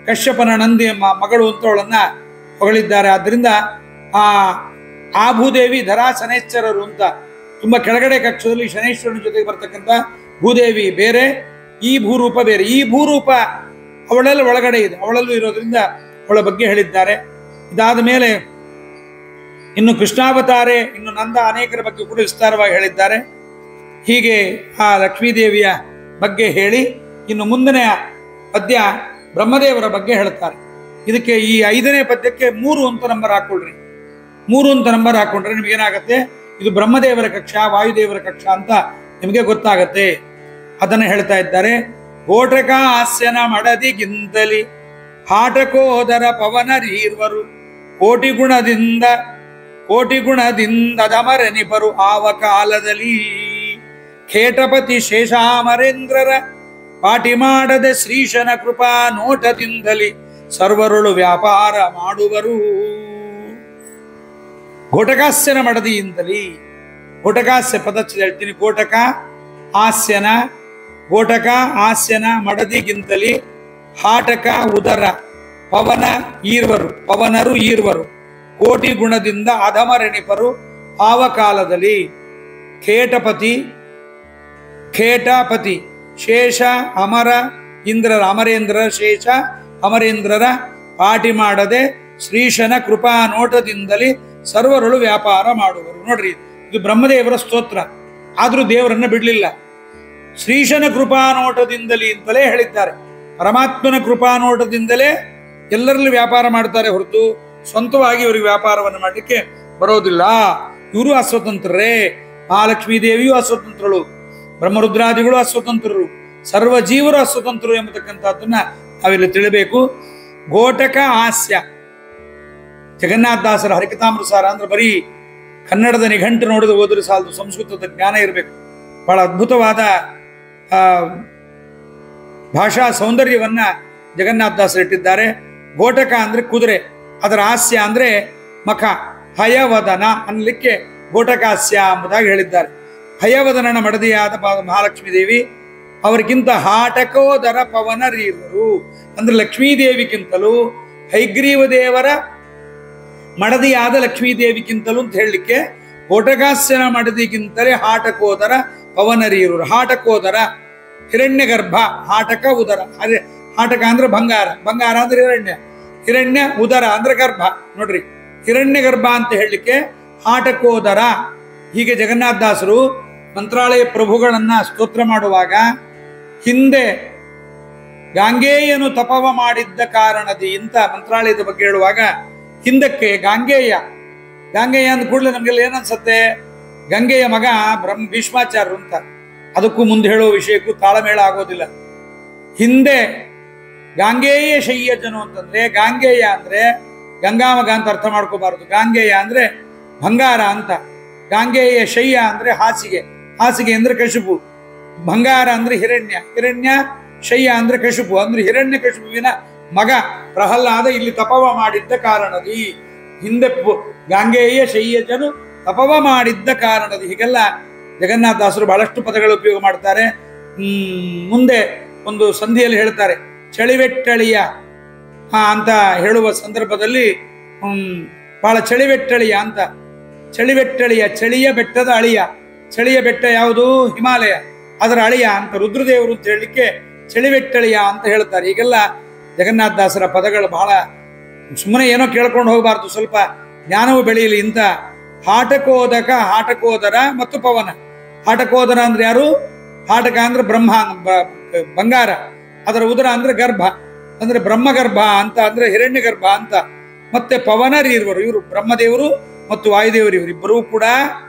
ಕಶ್ಯಪನ ನಂದಿ ಮಗಳು ಅಂತ ಅವಳನ್ನ ಹೊಗಳಿದ್ದಾರೆ. ಆದ್ದರಿಂದ ಆ ಭೂದೇವಿ ಧರಾ ಶನೈಶ್ಚರರು ಅಂತ ತುಂಬಾ ಕೆಳಗಡೆ ಕಕ್ಷದಲ್ಲಿ ಶನೈಶ್ವರನ ಜೊತೆಗೆ ಬರ್ತಕ್ಕಂಥ ಭೂದೇವಿ ಬೇರೆ, ಈ ಭೂರೂಪ ಬೇರೆ. ಈ ಭೂರೂಪ ಅವಳೆಲ್ಲ ಒಳಗಡೆ ಇದೆ, ಅವಳಲ್ಲೂ ಇರೋದ್ರಿಂದ ಅವಳ ಬಗ್ಗೆ ಹೇಳಿದ್ದಾರೆ. ಇದಾದ ಮೇಲೆ ಇನ್ನು ಕೃಷ್ಣಾವತಾರೆ, ಇನ್ನು ನಂದ ಅನೇಕರ ಬಗ್ಗೆ ಕೂಡ ವಿಸ್ತಾರವಾಗಿ ಹೇಳಿದ್ದಾರೆ. ಹೀಗೆ ಆ ಲಕ್ಷ್ಮೀದೇವಿಯ ಬಗ್ಗೆ ಹೇಳಿ ಇನ್ನು ಮುಂದನೆಯ ಪದ್ಯ ಬ್ರಹ್ಮದೇವರ ಬಗ್ಗೆ ಹೇಳ್ತಾರೆ. ಇದಕ್ಕೆ ಈ 5ನೇ ಪದ್ಯಕ್ಕೆ 3 ಅಂತ ನಂಬರ್ ಹಾಕೊಳ್ರಿ. 3 ಅಂತ ನಂಬರ್ ಹಾಕೊಂಡ್ರೆ ನಿಮ್ಗೇನಾಗತ್ತೆ, ಇದು ಬ್ರಹ್ಮದೇವರ ಕಕ್ಷ, ವಾಯುದೇವರ ಕಕ್ಷ ಅಂತ ನಿಮಗೆ ಗೊತ್ತಾಗತ್ತೆ. ಅದನ್ನು ಹೇಳ್ತಾ ಇದ್ದಾರೆ. ಘೋಟಕ ಹಾಸ್ಯನ ಮಡದಿಗಿಂತಲಿ ಹಾಟಕೋದರ ಪವನರೀರ್ವರು ಕೋಟಿ ಗುಣದಿಂದ ದಮರನಿಪರು ಆವ ಕಾಲದಲ್ಲಿ ಖೇಟಪತಿ ಶೇಷಾಮರೇಂದ್ರರ ಪಾಟಿ ಮಾಡದ ಶ್ರೀಶನ ಕೃಪಾ ನೋಟದಿಂದಲಿ ಸರ್ವರುಳು ವ್ಯಾಪಾರ ಮಾಡುವರು. ಘೋಟಕಾಸ್ಯನ ಮಡದಿಯಿಂದಲೇ, ಘೋಟಕಾಸ್ಯ ಪದಚ್ಛೇದ ಹೇಳ್ತೀನಿ. ಘೋಟಕ ಹಾಸ್ಯನ ಮಡದಿಗಿಂತಲೇ ಹಾಟಕ ಉದರ ಪವನರು ಈರ್ವರು ಕೋಟಿ ಗುಣದಿಂದ ಅಧಮರೆಣಿಪರು ಆವ ಕಾಲದಲ್ಲಿ ಖೇಟಪತಿ ಶೇಷ ಅಮರೇಂದ್ರ ಶೇಷ ಅಮರೇಂದ್ರರ ಪಾಟಿ ಮಾಡದೆ ಶ್ರೀಶನ ಕೃಪಾ ನೋಟದಿಂದಲೇ ಸರ್ವರುಳು ವ್ಯಾಪಾರ ಮಾಡುವರು. ನೋಡ್ರಿ, ಇದು ಬ್ರಹ್ಮದೇವರ ಸ್ತೋತ್ರ, ಆದ್ರೂ ದೇವರನ್ನ ಬಿಡ್ಲಿಲ್ಲ. ಶ್ರೀಶನ ಕೃಪಾ ನೋಟದಿಂದಲೇ ಅಂತಲೇ ಹೇಳಿದ್ದಾರೆ. ಪರಮಾತ್ಮನ ಕೃಪಾ ನೋಟದಿಂದಲೇ ಎಲ್ಲರಲ್ಲೂ ವ್ಯಾಪಾರ ಮಾಡ್ತಾರೆ ಹೊರತು ಸ್ವಂತವಾಗಿ ಇವರಿಗೆ ವ್ಯಾಪಾರವನ್ನು ಮಾಡಲಿಕ್ಕೆ ಬರೋದಿಲ್ಲ. ಇವರು ಅಸ್ವತಂತ್ರರೇ, ಮಹಾಲಕ್ಷ್ಮೀ ದೇವಿಯೂ ಅಸ್ವತಂತ್ರಳು, ಬ್ರಹ್ಮರುದ್ರಾದಿಗಳು ಅಸ್ವತಂತ್ರರು, ಸರ್ವ ಜೀವರು ಅಸ್ವತಂತ್ರರು ಎಂಬತಕ್ಕಂಥದ್ದನ್ನ ನಾವಿಲ್ಲಿ ತಿಳಿಬೇಕು. ಘೋಟಕ ಹಾಸ್ಯ ಜಗನ್ನಾಥದಾಸರ ಹರಿಕಥಾಮೃತಸಾರ ಅಂದ್ರೆ ಬರೀ ಕನ್ನಡದ ನಿಘಂಟು ನೋಡಿದ ಓದಿದ್ರೆ ಸಾಲದು, ಸಂಸ್ಕೃತದ ಜ್ಞಾನ ಇರಬೇಕು. ಬಹಳ ಅದ್ಭುತವಾದ ಭಾಷಾ ಸೌಂದರ್ಯವನ್ನ ಜಗನ್ನಾಥದಾಸರು ಇಟ್ಟಿದ್ದಾರೆ. ಘೋಟಕ ಅಂದ್ರೆ ಕುದುರೆ, ಅದರ ಹಾಸ್ಯ ಅಂದ್ರೆ ಮಖ, ಹಯವದನ ಅನ್ನಲಿಕ್ಕೆ ಘೋಟಕಾಸ್ಯ ಎಂಬುದಾಗಿ ಹೇಳಿದ್ದಾರೆ. ಹಯವದನನ ಮಡದಿಯಾದ ಮಹಾಲಕ್ಷ್ಮೀ ದೇವಿ ಅವರಿಗಿಂತ ಹಾಟಕೋದರ ಪವನರೀರ್ವರು ಅಂದ್ರೆ ಲಕ್ಷ್ಮೀದೇವಿಗಿಂತಲೂ ಹೈಗ್ರೀವ ದೇವರ ಮಡದಿಯಾದ ಲಕ್ಷ್ಮೀದೇವಿಗಿಂತಲೂ ಅಂತ ಹೇಳಲಿಕ್ಕೆ ಘೋಟಕಾಸ್ಯನ ಮಡದಿಗಿಂತಲೇ ಹಾಟಕೋದರ ಪವನರೀರ್ವರು. ಹಾಟಕೋದರ ಹಿರಣ್ಯ ಗರ್ಭ, ಹಾಟಕ ಉದರ, ಹಾಟಕ ಅಂದ್ರೆ ಬಂಗಾರ, ಬಂಗಾರ ಅಂದ್ರೆ ಹಿರಣ್ಯ ಉದರ ಅಂದ್ರೆ ಗರ್ಭ. ನೋಡ್ರಿ, ಹಿರಣ್ಯ ಗರ್ಭ ಅಂತ ಹೇಳಲಿಕ್ಕೆ ಹಾಟಕೋದರ. ಹೀಗೆ ಜಗನ್ನಾಥದಾಸರು ಮಂತ್ರಾಲಯ ಪ್ರಭುಗಳನ್ನ ಸ್ತೋತ್ರ ಮಾಡುವಾಗ ಹಿಂದೆ ಗಾಂಗೇಯನು ತಪವ ಮಾಡಿದ್ದ ಕಾರಣದಿ ಅಂತ ಮಂತ್ರಾಲಯದ ಬಗ್ಗೆ ಹೇಳುವಾಗ ಹಿಂದಕ್ಕೆ ಗಾಂಗೇಯ ಅಂದ ಕೂಡಲೇ ನಮ್ಗೆಲ್ಲ ಏನನ್ಸತ್ತೆ, ಗಂಗೆಯ ಮಗ ಭೀಷ್ಮಾಚಾರ್ಯರು ಅಂತ. ಅದಕ್ಕೂ ಮುಂದೆ ಹೇಳುವ ವಿಷಯಕ್ಕೂ ತಾಳಮೇಳ ಆಗೋದಿಲ್ಲ. ಹಿಂದೆ ಗಾಂಗೇಯ ಶಯ್ಯಜನು ಅಂತಂದ್ರೆ, ಗಾಂಗೇಯ ಅಂದ್ರೆ ಗಂಗಾಮಗ ಅಂತ ಅರ್ಥ ಮಾಡ್ಕೋಬಾರದು. ಗಾಂಗೇಯ ಅಂದ್ರೆ ಬಂಗಾರ ಅಂತ, ಗಾಂಗೇಯ ಶಯ್ಯ ಅಂದ್ರೆ ಹಾಸಿಗೆ ಅಂದ್ರೆ ಕಶುಪು, ಬಂಗಾರ ಅಂದ್ರೆ ಹಿರಣ್ಯ ಶಯ್ಯ ಅಂದ್ರೆ ಕಶುಪು ಅಂದ್ರೆ ಹಿರಣ್ಯ ಕಶುಪುವಿನ ಮಗ ಪ್ರಹ್ಲಾದ ಇಲ್ಲಿ ತಪವ ಮಾಡಿದ್ದ ಕಾರಣದಿ. ಹಿಂದೆ ಗಾಂಗೇಯ ಶಯ್ಯಜನು ತಪವ ಮಾಡಿದ್ದ ಕಾರಣದಿ. ಹೀಗೆಲ್ಲ ಜಗನ್ನಾಥದಾಸರು ಬಹಳಷ್ಟು ಪದಗಳು ಉಪಯೋಗ ಮಾಡ್ತಾರೆ. ಮುಂದೆ ಒಂದು ಸಂಧಿಯಲ್ಲಿ ಹೇಳ್ತಾರೆ, ಚಳಿವೆಟ್ಟಳಿಯ ಅಂತ ಹೇಳುವ ಸಂದರ್ಭದಲ್ಲಿ ಬಹಳ ಚಳಿವೆಟ್ಟಳಿಯ ಅಂತ, ಚಳಿವೆಟ್ಟಳಿಯ ಚಳಿಯ ಬೆಟ್ಟದ ಅಳಿಯ, ಚಳಿಯ ಬೆಟ್ಟ ಯಾವುದು? ಹಿಮಾಲಯ, ಅದರ ಅಳಿಯ ಅಂತ ರುದ್ರದೇವರು ಅಂತ ಹೇಳಲಿಕ್ಕೆ ಚಳಿವೆಟ್ಟಳಿಯ ಅಂತ ಹೇಳ್ತಾರೆ. ಹೀಗೆಲ್ಲ ಜಗನ್ನಾಥದಾಸರ ಪದಗಳು ಬಹಳ ಸುಮ್ಮನೆ ಏನೋ ಕೇಳ್ಕೊಂಡು ಹೋಗಬಾರ್ದು, ಸ್ವಲ್ಪ ಜ್ಞಾನವು ಬೆಳೆಯಲಿ ಇಂತ. ಹಾಟಕೋದರ ಮತ್ತು ಪವನ. ಹಾಟಕೋದರ ಅಂದ್ರೆ ಯಾರು? ಹಾಟಕ ಅಂದ್ರೆ ಬ್ರಹ್ಮ, ಬಂಗಾರ, ಅದರ ಉದರ ಅಂದ್ರೆ ಗರ್ಭ ಅಂದ್ರೆ ಬ್ರಹ್ಮಗರ್ಭ ಅಂತ ಅಂದ್ರೆ ಹಿರಣ್ಯ ಗರ್ಭ ಅಂತ. ಮತ್ತೆ ಪವನರೀರ್ವರು, ಇವರು ಬ್ರಹ್ಮದೇವರು ಮತ್ತು ವಾಯುದೇವರು, ಇವರಿಬ್ಬರೂ ಕೂಡ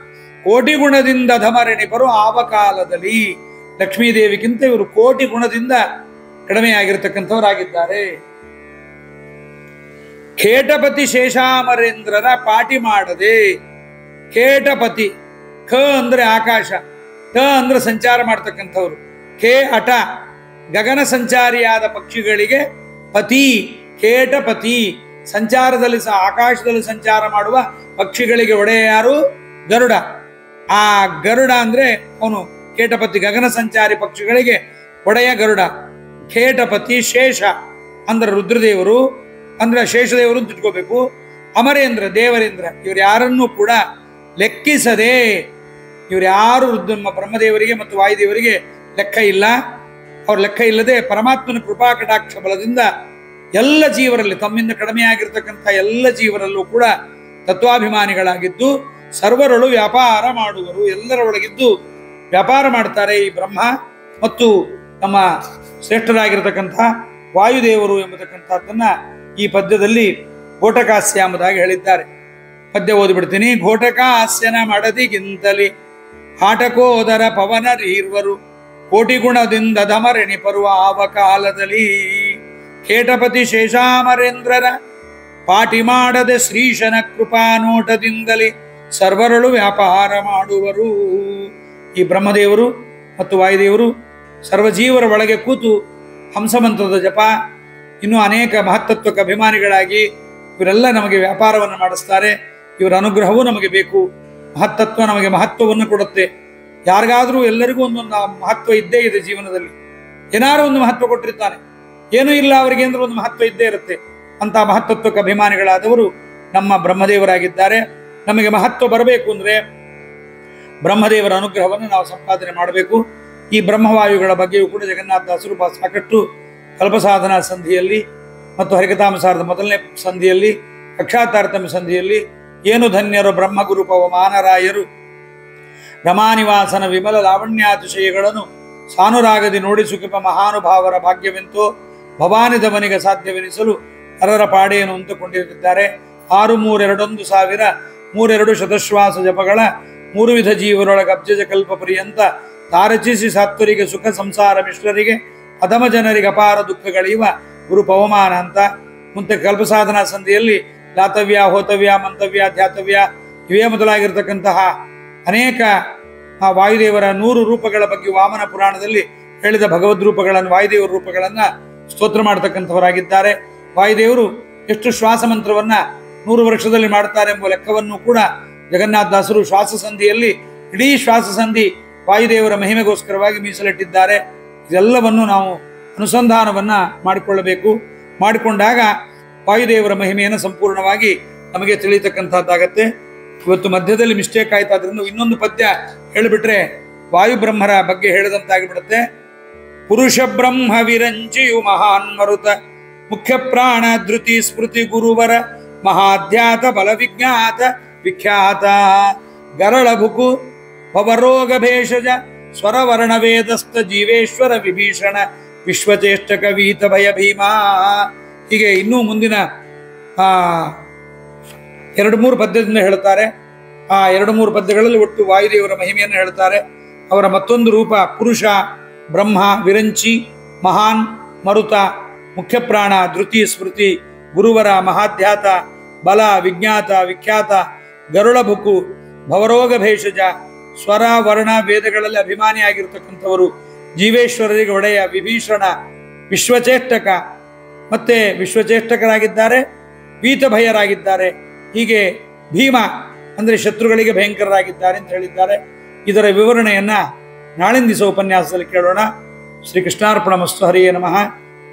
ಕೋಟಿ ಗುಣದಿಂದ ಧಮರಣಿಪರು ಆವ ಕಾಲದಲ್ಲಿ. ಲಕ್ಷ್ಮೀದೇವಿಗಿಂತ ಇವರು ಕೋಟಿ ಗುಣದಿಂದ ಕಡಿಮೆಯಾಗಿರ್ತಕ್ಕಂಥವರಾಗಿದ್ದಾರೆ. ಖೇಟಪತಿ ಶೇಷಾಮರೇಂದ್ರರ ಪಾಟಿ ಮಾಡದೆ, ಖೇಟಪತಿ, ಖ ಅಂದ್ರೆ ಆಕಾಶ, ಟ ಅಂದ್ರೆ ಸಂಚಾರ ಮಾಡ್ತಕ್ಕಂಥವ್ರು, ಖೇ ಅಟ ಗಗನ ಸಂಚಾರಿಯಾದ ಪಕ್ಷಿಗಳಿಗೆ ಪತಿ, ಖೇಟಪತಿ ಸಂಚಾರದಲ್ಲಿ ಆಕಾಶದಲ್ಲಿ ಸಂಚಾರ ಮಾಡುವ ಪಕ್ಷಿಗಳಿಗೆ ಒಡೆಯ ಯಾರು? ಗರುಡ. ಆ ಗರುಡ ಅಂದ್ರೆ ಅವನು ಖೇಟಪತಿ, ಗಗನ ಸಂಚಾರಿ ಪಕ್ಷಿಗಳಿಗೆ ಒಡೆಯ ಗರುಡ. ಖೇಟಪತಿ ಶೇಷ ಅಂದ್ರೆ ರುದ್ರದೇವರು, ಅಂದ್ರೆ ಶೇಷದೇವರು ಅಂತ ಇಟ್ಕೋಬೇಕು. ಅಮರೇಂದ್ರ ದೇವರೇಂದ್ರ, ಇವ್ರು ಯಾರನ್ನೂ ಕೂಡ ಲೆಕ್ಕಿಸದೆ, ಇವ್ರು ಯಾರು ಬ್ರಹ್ಮದೇವರಿಗೆ ಮತ್ತು ವಾಯುದೇವರಿಗೆ ಲೆಕ್ಕ ಇಲ್ಲ. ಅವ್ರ ಲೆಕ್ಕ ಇಲ್ಲದೆ ಪರಮಾತ್ಮನ ಕೃಪಾ ಕಟಾಕ್ಷ ಬಲದಿಂದ ಎಲ್ಲ ಜೀವರಲ್ಲಿ, ತಮ್ಮಿಂದ ಕಡಿಮೆಯಾಗಿರ್ತಕ್ಕಂಥ ಎಲ್ಲ ಜೀವರಲ್ಲೂ ಕೂಡ ತತ್ವಾಭಿಮಾನಿಗಳಾಗಿದ್ದು ಸರ್ವರೊಳು ವ್ಯಾಪಾರ ಮಾಡುವರು. ಎಲ್ಲರ ಒಳಗಿದ್ದು ವ್ಯಾಪಾರ ಮಾಡ್ತಾರೆ ಈ ಬ್ರಹ್ಮ ಮತ್ತು ನಮ್ಮ ಶ್ರೇಷ್ಠರಾಗಿರ್ತಕ್ಕಂಥ ವಾಯುದೇವರು ಎಂಬತಕ್ಕಂಥದ್ದನ್ನ ಈ ಪದ್ಯದಲ್ಲಿ ಘೋಟಕಾಸ್ಯ ಎಂಬುದಾಗಿ ಹೇಳಿದ್ದಾರೆ. ಪದ್ಯ ಓದಿಬಿಡ್ತೀನಿ. ಘೋಟಕಾಸ್ಯನ ಮಾಡದಿಗಿಂತಲಿ ಹಾಟಕೋದರ ಪವನರೀರ್ವರು ಕೋಟಿ ಗುಣದಿಂದ ಧಮರೆಣಿಪರುವ ಆವ ಕಾಲದಲ್ಲಿ ಖೇಟಪತಿ ಶೇಷಾಮರೇಂದ್ರರ ಪಾಟಿ ಮಾಡದೆ ಶ್ರೀಶನ ಕೃಪಾ ನೋಟದಿಂದಲೇ ಸರ್ವರಳು ವ್ಯಾಪಾರ ಮಾಡುವರು. ಈ ಬ್ರಹ್ಮದೇವರು ಮತ್ತು ವಾಯುದೇವರು ಸರ್ವಜೀವರ ಒಳಗೆ ಕೂತು ಹಂಸಮಂತ್ರದ ಜಪ, ಇನ್ನೂ ಅನೇಕ ಮಹತ್ತತ್ವಕ್ಕೆ ಅಭಿಮಾನಿಗಳಾಗಿ ಇವರೆಲ್ಲ ನಮಗೆ ವ್ಯಾಪಾರವನ್ನು ಮಾಡಿಸ್ತಾರೆ. ಇವರ ಅನುಗ್ರಹವೂ ನಮಗೆ ಬೇಕು. ಮಹತ್ತತ್ವ ನಮಗೆ ಮಹತ್ವವನ್ನು ಕೊಡುತ್ತೆ. ಯಾರಿಗಾದರೂ ಎಲ್ಲರಿಗೂ ಒಂದೊಂದು ಮಹತ್ವ ಇದ್ದೇ ಇದೆ ಜೀವನದಲ್ಲಿ. ಏನಾರು ಒಂದು ಮಹತ್ವ ಕೊಟ್ಟಿರ್ತಾನೆ, ಏನೂ ಇಲ್ಲ ಅವರಿಗೆ ಅಂದ್ರೆ ಒಂದು ಮಹತ್ವ ಇದ್ದೇ ಇರುತ್ತೆ. ಅಂತ ಮಹತ್ತತ್ವಕ್ಕೆ ಅಭಿಮಾನಿಗಳಾದವರು ನಮ್ಮ ಬ್ರಹ್ಮದೇವರಾಗಿದ್ದಾರೆ. ನಮಗೆ ಮಹತ್ವ ಬರಬೇಕು ಅಂದ್ರೆ ಬ್ರಹ್ಮದೇವರ ಅನುಗ್ರಹವನ್ನು ನಾವು ಸಂಪಾದನೆ ಮಾಡಬೇಕು. ಈ ಬ್ರಹ್ಮವಾಯುಗಳ ಬಗ್ಗೆಯೂ ಕೂಡ ಜಗನ್ನಾಥದಾಸರು ಸಾಕಷ್ಟು ಕಲ್ಪಸಾಧನಾ ಸಂಧಿಯಲ್ಲಿ ಮತ್ತು ಹರಿಕಥಾಮಸಾರದ ಮೊದಲನೇ ಸಂಧಿಯಲ್ಲಿ, ಕಕ್ಷಾತಾರತಮ್ಯ ಸಂಧಿಯಲ್ಲಿ ಏನು ಧನ್ಯರು ಬ್ರಹ್ಮಗುರು ಪವಮಾನರಾಯರು ರಮಾನಿವಾಸನ ವಿಮಲ ಲಾವಣ್ಯಾತಿಶಯಗಳನ್ನು ಸಾನುರಾಗದಿ ನೋಡಿ ಸುಖಿಪ ಮಹಾನುಭಾವರ ಭಾಗ್ಯವೆಂತೋ ಭವಾನಿ ದಮನಿಗೆ ಸಾಧ್ಯವೆನಿಸಲು ನರರ ಪಾಡೇನು ಅಂತಕೊಂಡಿರುತ್ತಿದ್ದಾರೆ. 632 ಶತಶ್ವಾಸ ಜಪಗಳ 3 ವಿಧ ಜೀವರೊಳಗ ಅಬ್ಜಜ ಕಲ್ಪ ಪರ್ಯಂತ ತಾರಚಿಸಿ ಸಾತ್ವರಿಗೆ ಸುಖ ಸಂಸಾರ ಮಿಶ್ರರಿಗೆ ಅಧಮ ಜನರಿಗೆ ಅಪಾರ ದುಃಖಗಳಿವ ಗುರು ಪವಮಾನ ಅಂತ. ಮುಂದೆ ಕಲ್ಪಸಾಧನಾ ಸಂಧಿಯಲ್ಲಿ ಲಾತವ್ಯ, ಹೋತವ್ಯ, ಮಂತವ್ಯ, ಧ್ಯಾತವ್ಯ ಇವೇ ಮೊದಲಾಗಿರ್ತಕ್ಕಂತಹ ಅನೇಕ ಆ ವಾಯುದೇವರ 100 ರೂಪಗಳ ಬಗ್ಗೆ ವಾಮನ ಪುರಾಣದಲ್ಲಿ ಹೇಳಿದ ಭಗವದ್ ರೂಪಗಳನ್ನು, ವಾಯುದೇವರ ರೂಪಗಳನ್ನು ಸ್ತೋತ್ರ ಮಾಡತಕ್ಕಂಥವರಾಗಿದ್ದಾರೆ. ವಾಯುದೇವರು ಎಷ್ಟು ಶ್ವಾಸ ಮಂತ್ರವನ್ನ 100 ವರ್ಷದಲ್ಲಿ ಮಾಡ್ತಾರೆ ಎಂಬ ಲೆಕ್ಕವನ್ನು ಕೂಡ ಜಗನ್ನಾಥದಾಸರು ಶ್ವಾಸ ಸಂಧಿಯಲ್ಲಿ ಇಡೀ ಶ್ವಾಸ ಸಂಧಿ ವಾಯುದೇವರ ಮಹಿಮೆಗೋಸ್ಕರವಾಗಿ ಮೀಸಲಿಟ್ಟಿದ್ದಾರೆ. ಇದೆಲ್ಲವನ್ನು ನಾವು ಅನುಸಂಧಾನವನ್ನ ಮಾಡಿಕೊಳ್ಳಬೇಕು. ಮಾಡಿಕೊಂಡಾಗ ವಾಯುದೇವರ ಮಹಿಮೆಯನ್ನು ಸಂಪೂರ್ಣವಾಗಿ ನಮಗೆ ತಿಳಿಯತಕ್ಕಂಥದ್ದಾಗತ್ತೆ. ಇವತ್ತು ಮಧ್ಯದಲ್ಲಿ ಮಿಸ್ಟೇಕ್ ಆಯ್ತು, ಅದರಿಂದ ಇನ್ನೊಂದು ಪದ್ಯ ಹೇಳಿಬಿಟ್ರೆ ವಾಯುಬ್ರಹ್ಮರ ಬಗ್ಗೆ ಹೇಳಿದಂತಾಗಿಬಿಡುತ್ತೆ. ಪುರುಷ ಬ್ರಹ್ಮ ವಿರಂಚಿಯು ಮಹಾನ್ ಮರುತ ಮುಖ್ಯ ಪ್ರಾಣ ಧೃತಿ ಸ್ಮೃತಿ ಗುರುವರ ಮಹಾಧ್ಯಾತ ಬಲ ವಿಜ್ಞಾತ ವಿಖ್ಯಾತ ಗರಳ ಭುಕು ಭವರೋಗ ಭೇಷಜ ಸ್ವರವರ್ಣ ವೇದಸ್ಥ ಜೀವೇಶ್ವರ ವಿಭೀಷಣ ವಿಶ್ವಚೇಷ್ಟಕ ವೀತ ಭಯ ಭೀಮಾ. ಹೀಗೆ ಇನ್ನೂ ಮುಂದಿನ 2-3 ಪದ್ಯದಿಂದ ಹೇಳ್ತಾರೆ. ಆ 2-3 ಪದ್ಯಗಳಲ್ಲಿ ಒಟ್ಟು ವಾಯುದೇವರ ಮಹಿಮೆಯನ್ನು ಹೇಳ್ತಾರೆ. ಅವರ ಮತ್ತೊಂದು ರೂಪ ಪುರುಷ ಬ್ರಹ್ಮ ವಿರಂಚಿ ಮಹಾನ್ ಮರುತ ಮುಖ್ಯ ಪ್ರಾಣ ಧೃತಿ ಸ್ಮೃತಿ ಗುರುವರ ಮಹಾಧ್ಯಾತ ಬಲ ವಿಜ್ಞಾತ ವಿಖ್ಯಾತ ಗರುಳ ಭುಕು ಭವರೋಗ ಭೇಷಜ ಸ್ವರ ವರ್ಣ ವೇದಗಳಲ್ಲಿ ಅಭಿಮಾನಿಯಾಗಿರ್ತಕ್ಕಂಥವರು, ಜೀವೇಶ್ವರರಿಗೆ ಒಡೆಯ ವಿಭೀಷಣ ವಿಶ್ವಚೇಷ್ಟಕ, ಮತ್ತೆ ವಿಶ್ವಚೇಷ್ಟಕರಾಗಿದ್ದಾರೆ, ವೀತಭಯರಾಗಿದ್ದಾರೆ. ಹೀಗೆ ಭೀಮ ಅಂದರೆ ಶತ್ರುಗಳಿಗೆ ಭಯಂಕರರಾಗಿದ್ದಾರೆ ಅಂತ ಹೇಳಿದ್ದಾರೆ. ಇದರ ವಿವರಣೆಯನ್ನ ನಾಳಿನ ದಿವಸ ಉಪನ್ಯಾಸದಲ್ಲಿ ಕೇಳೋಣ. ಶ್ರೀ ಕೃಷ್ಣಾರ್ಪಣಮಸ್ತು. ಹರಿಯೇ ನಮಃ.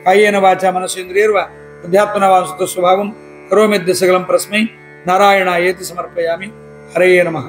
ಕಾಯೇನ ವಾಚ ಮನಸ್ಸೇಂದ್ರಿಯರ್ವ ಅಧ್ಯಾತ್ಮನವಾಸುತ ಸ್ವಭಾವಂ ಕರೋಮ್ಯದ್ಯ ಸಕಲಂ ಪರಸ್ಮೈ ನಾರಾಯಣ ಏತಿ ಸಮರ್ಪಯಾಮಿ. ಹರಿಯೇ ನಮಃ.